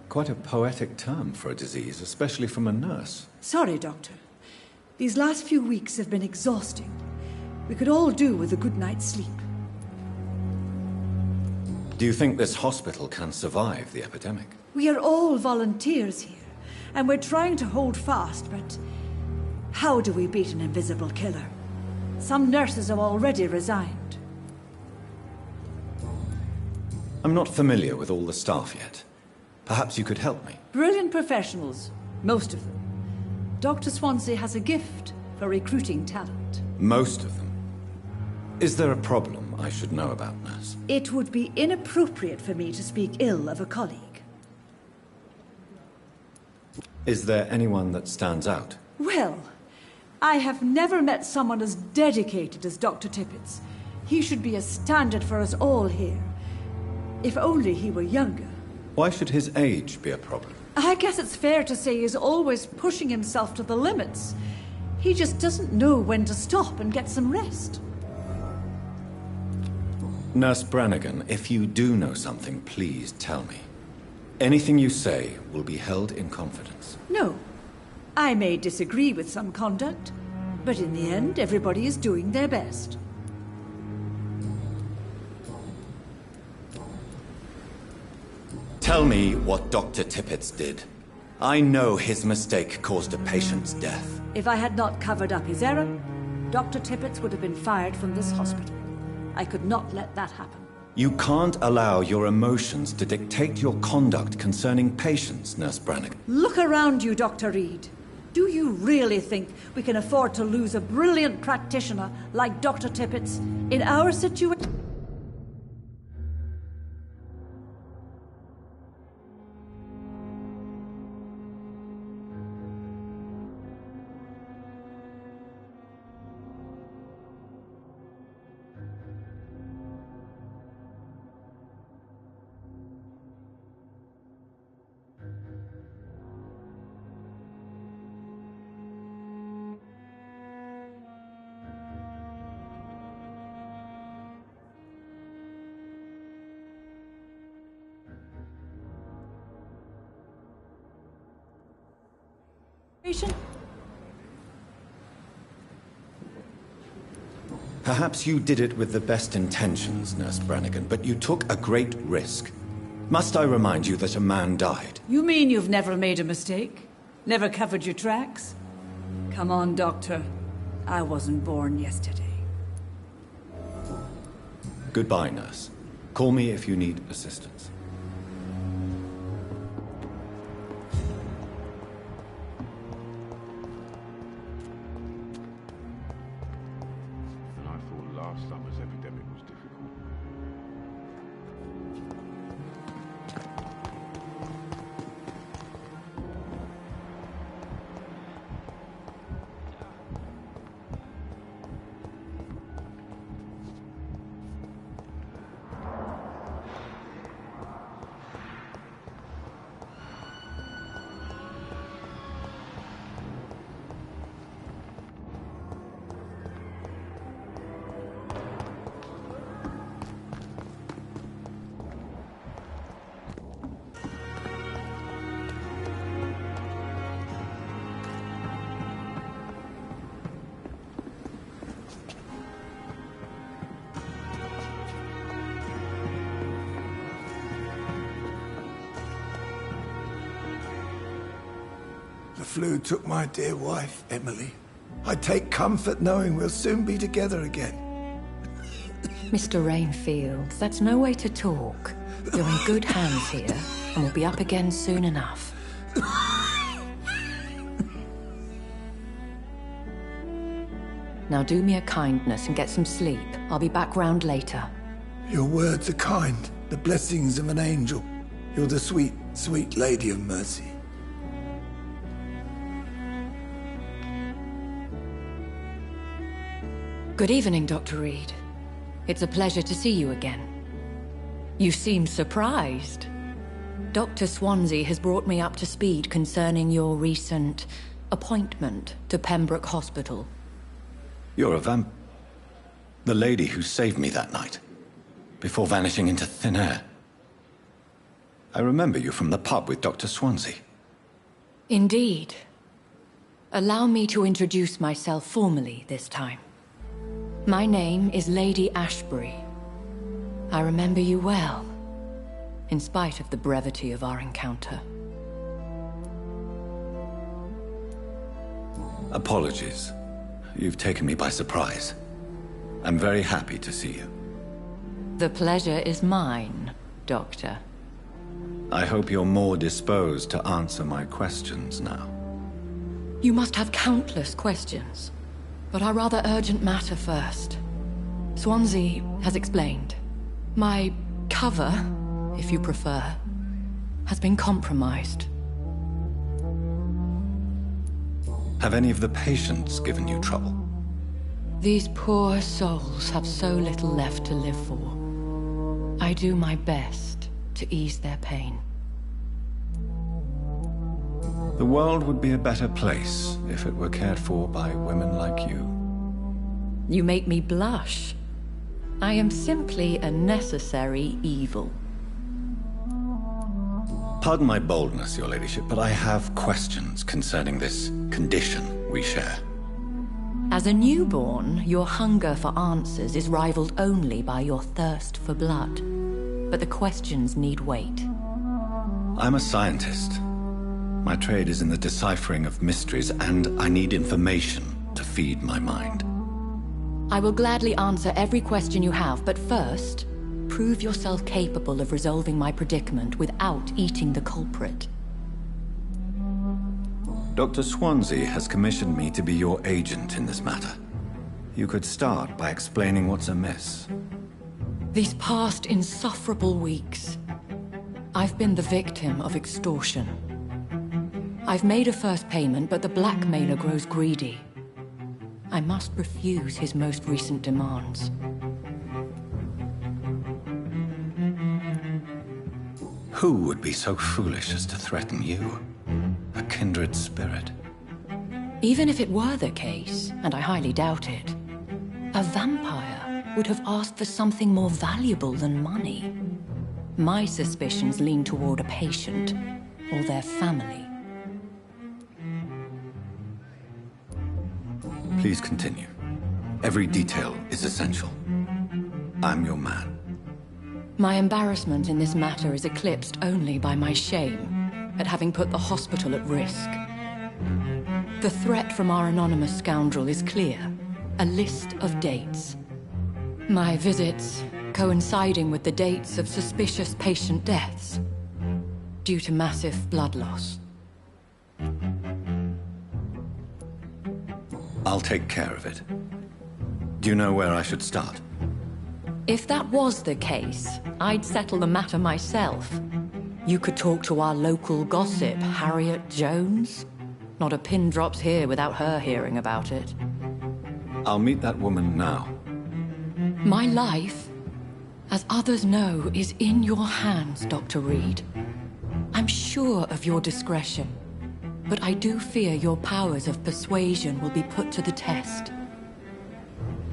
Quite a poetic term for a disease, especially from a nurse. Sorry, Doctor. These last few weeks have been exhausting. We could all do with a good night's sleep. Do you think this hospital can survive the epidemic? We are all volunteers here, and we're trying to hold fast, but how do we beat an invisible killer? Some nurses have already resigned. I'm not familiar with all the staff yet. Perhaps you could help me. Brilliant professionals, most of them. Dr. Swansea has a gift for recruiting talent. Most of them? Is there a problem I should know about, nurse? It would be inappropriate for me to speak ill of a colleague. Is there anyone that stands out? Well, I have never met someone as dedicated as Dr. Tippett's. He should be a standard for us all here. If only he were younger. Why should his age be a problem? I guess it's fair to say he's always pushing himself to the limits. He just doesn't know when to stop and get some rest. Nurse Brannigan, if you do know something, please tell me. Anything you say will be held in confidence. No. I may disagree with some conduct, but in the end, everybody is doing their best. Tell me what Dr. Tippett did. I know his mistake caused a patient's death. If I had not covered up his error, Dr. Tippett would have been fired from this hospital. I could not let that happen. You can't allow your emotions to dictate your conduct concerning patients, Nurse Brannigan. Look around you, Dr. Reed. Do you really think we can afford to lose a brilliant practitioner like Dr. Tippett's in our situation? Perhaps you did it with the best intentions, Nurse Brannigan, but you took a great risk. Must I remind you that a man died? You mean you've never made a mistake? Never covered your tracks? Come on, Doctor. I wasn't born yesterday. Goodbye, nurse. Call me if you need assistance. Last summer's epidemic was difficult. The flu took my dear wife, Emily. I take comfort knowing we'll soon be together again. Mr. Rainfield, that's no way to talk. You're in good hands here, and we'll be up again soon enough. Now do me a kindness and get some sleep. I'll be back round later. Your words are kind, the blessings of an angel. You're the sweet, sweet Lady of Mercy. Good evening, Dr. Reed. It's a pleasure to see you again. You seem surprised. Dr. Swansea has brought me up to speed concerning your recent appointment to Pembroke Hospital. You're a the lady who saved me that night, before vanishing into thin air. I remember you from the pub with Dr. Swansea. Indeed. Allow me to introduce myself formally this time. My name is Lady Ashbury. I remember you well, in spite of the brevity of our encounter. Apologies. You've taken me by surprise. I'm very happy to see you. The pleasure is mine, Doctor. I hope you're more disposed to answer my questions now. You must have countless questions, but our rather urgent matter first. Swansea has explained. My cover, if you prefer, has been compromised. Have any of the patients given you trouble? These poor souls have so little left to live for. I do my best to ease their pain. The world would be a better place if it were cared for by women like you. You make me blush. I am simply a necessary evil. Pardon my boldness, Your Ladyship, but I have questions concerning this condition we share. As a newborn, your hunger for answers is rivaled only by your thirst for blood. But the questions need wait. I'm a scientist. My trade is in the deciphering of mysteries, and I need information to feed my mind. I will gladly answer every question you have, but first, prove yourself capable of resolving my predicament without eating the culprit. Dr. Swansea has commissioned me to be your agent in this matter. You could start by explaining what's amiss. These past insufferable weeks, I've been the victim of extortion. I've made a first payment, but the blackmailer grows greedy. I must refuse his most recent demands. Who would be so foolish as to threaten you? A kindred spirit. Even if it were the case, and I highly doubt it, a vampire would have asked for something more valuable than money. My suspicions lean toward a patient or their family. Please continue. Every detail is essential. I'm your man. My embarrassment in this matter is eclipsed only by my shame at having put the hospital at risk. The threat from our anonymous scoundrel is clear. A list of dates. My visits coinciding with the dates of suspicious patient deaths due to massive blood loss. I'll take care of it. Do you know where I should start? If that was the case, I'd settle the matter myself. You could talk to our local gossip, Harriet Jones. Not a pin drops here without her hearing about it. I'll meet that woman now. My life, as others know, is in your hands, Dr. Reed. I'm sure of your discretion, but I do fear your powers of persuasion will be put to the test.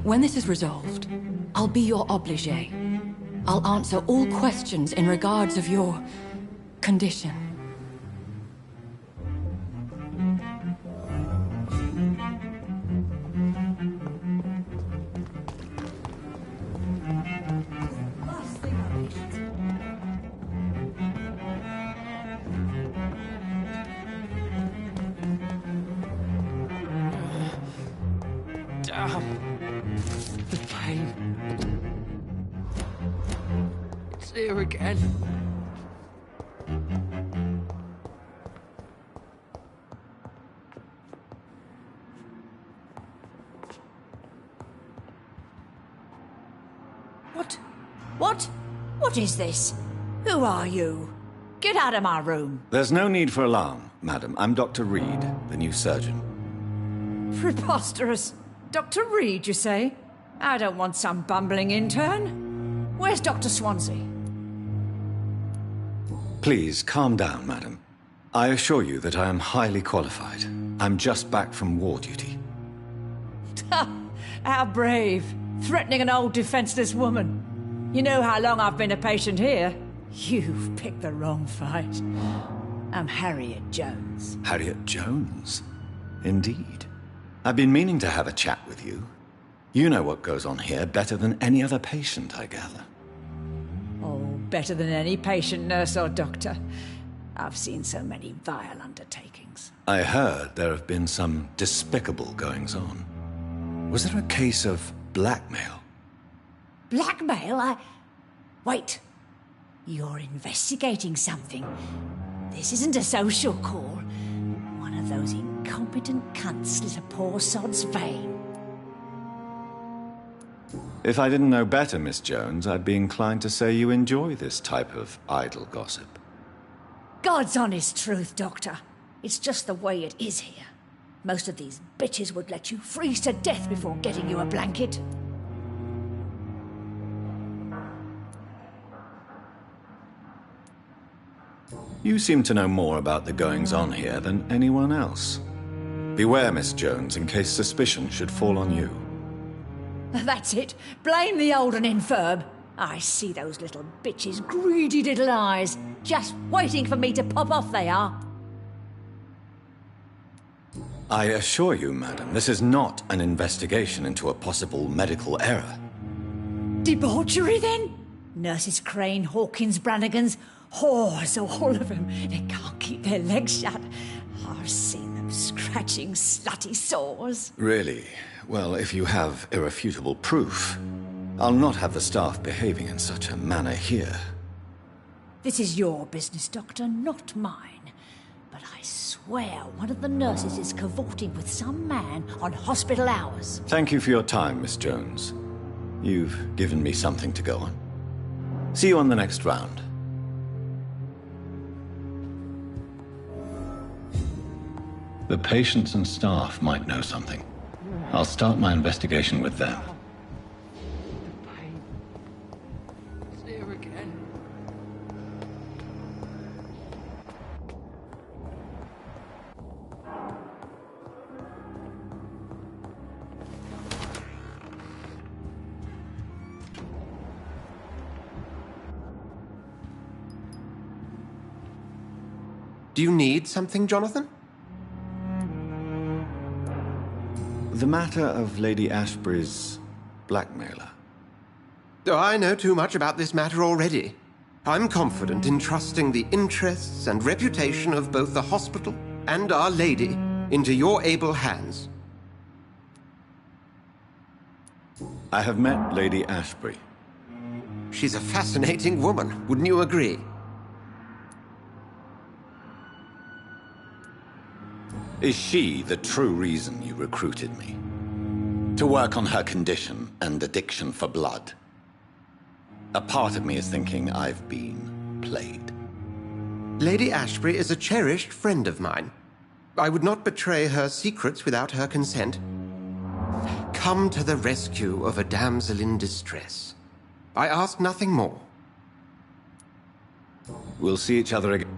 When this is resolved, I'll be your obligé. I'll answer all questions in regards of your condition. The pain. It's here again. What is this? Who are you? Get out of my room. There's no need for alarm, madam. I'm Dr. Reed, the new surgeon. Preposterous. Dr. Reed, you say? I don't want some bumbling intern. Where's Dr. Swansea? Please, calm down, madam. I assure you that I am highly qualified. I'm just back from war duty. How brave. Threatening an old defenseless woman. You know how long I've been a patient here? You've picked the wrong fight. I'm Harriet Jones. Harriet Jones? Indeed. I've been meaning to have a chat with you. You know what goes on here better than any other patient, I gather. Oh, better than any patient, nurse or doctor. I've seen so many vile undertakings. I heard there have been some despicable goings-on. Was there a case of blackmail? Blackmail? Wait. You're investigating something. This isn't a social call. One of those incompetent cunts slit a poor sod's vein. If I didn't know better, Miss Jones, I'd be inclined to say you enjoy this type of idle gossip. God's honest truth, Doctor. It's just the way it is here. Most of these bitches would let you freeze to death before getting you a blanket. You seem to know more about the goings-on here than anyone else. Beware, Miss Jones, in case suspicion should fall on you. That's it. Blame the old and infirm. I see those little bitches' greedy little eyes. Just waiting for me to pop off they are. I assure you, madam, this is not an investigation into a possible medical error. Debauchery, then? Nurses Crane, Hawkins, Brannigans, whores, all of them. They can't keep their legs shut. I've seen them scratching slutty sores. Really? Well, if you have irrefutable proof, I'll not have the staff behaving in such a manner here. This is your business, Doctor, not mine. But I swear one of the nurses is cavorting with some man on hospital hours. Thank you for your time, Miss Jones. You've given me something to go on. See you on the next round. The patients and staff might know something. I'll start my investigation with them. It's here again. Do you need something, Jonathan? The matter of Lady Ashbury's blackmailer. Oh, I know too much about this matter already. I'm confident in trusting the interests and reputation of both the hospital and Our Lady into your able hands. I have met Lady Ashbury. She's a fascinating woman, wouldn't you agree? Is she the true reason you recruited me? To work on her condition and addiction for blood? A part of me is thinking I've been played. Lady Ashbury is a cherished friend of mine. I would not betray her secrets without her consent. Come to the rescue of a damsel in distress. I ask nothing more. We'll see each other again.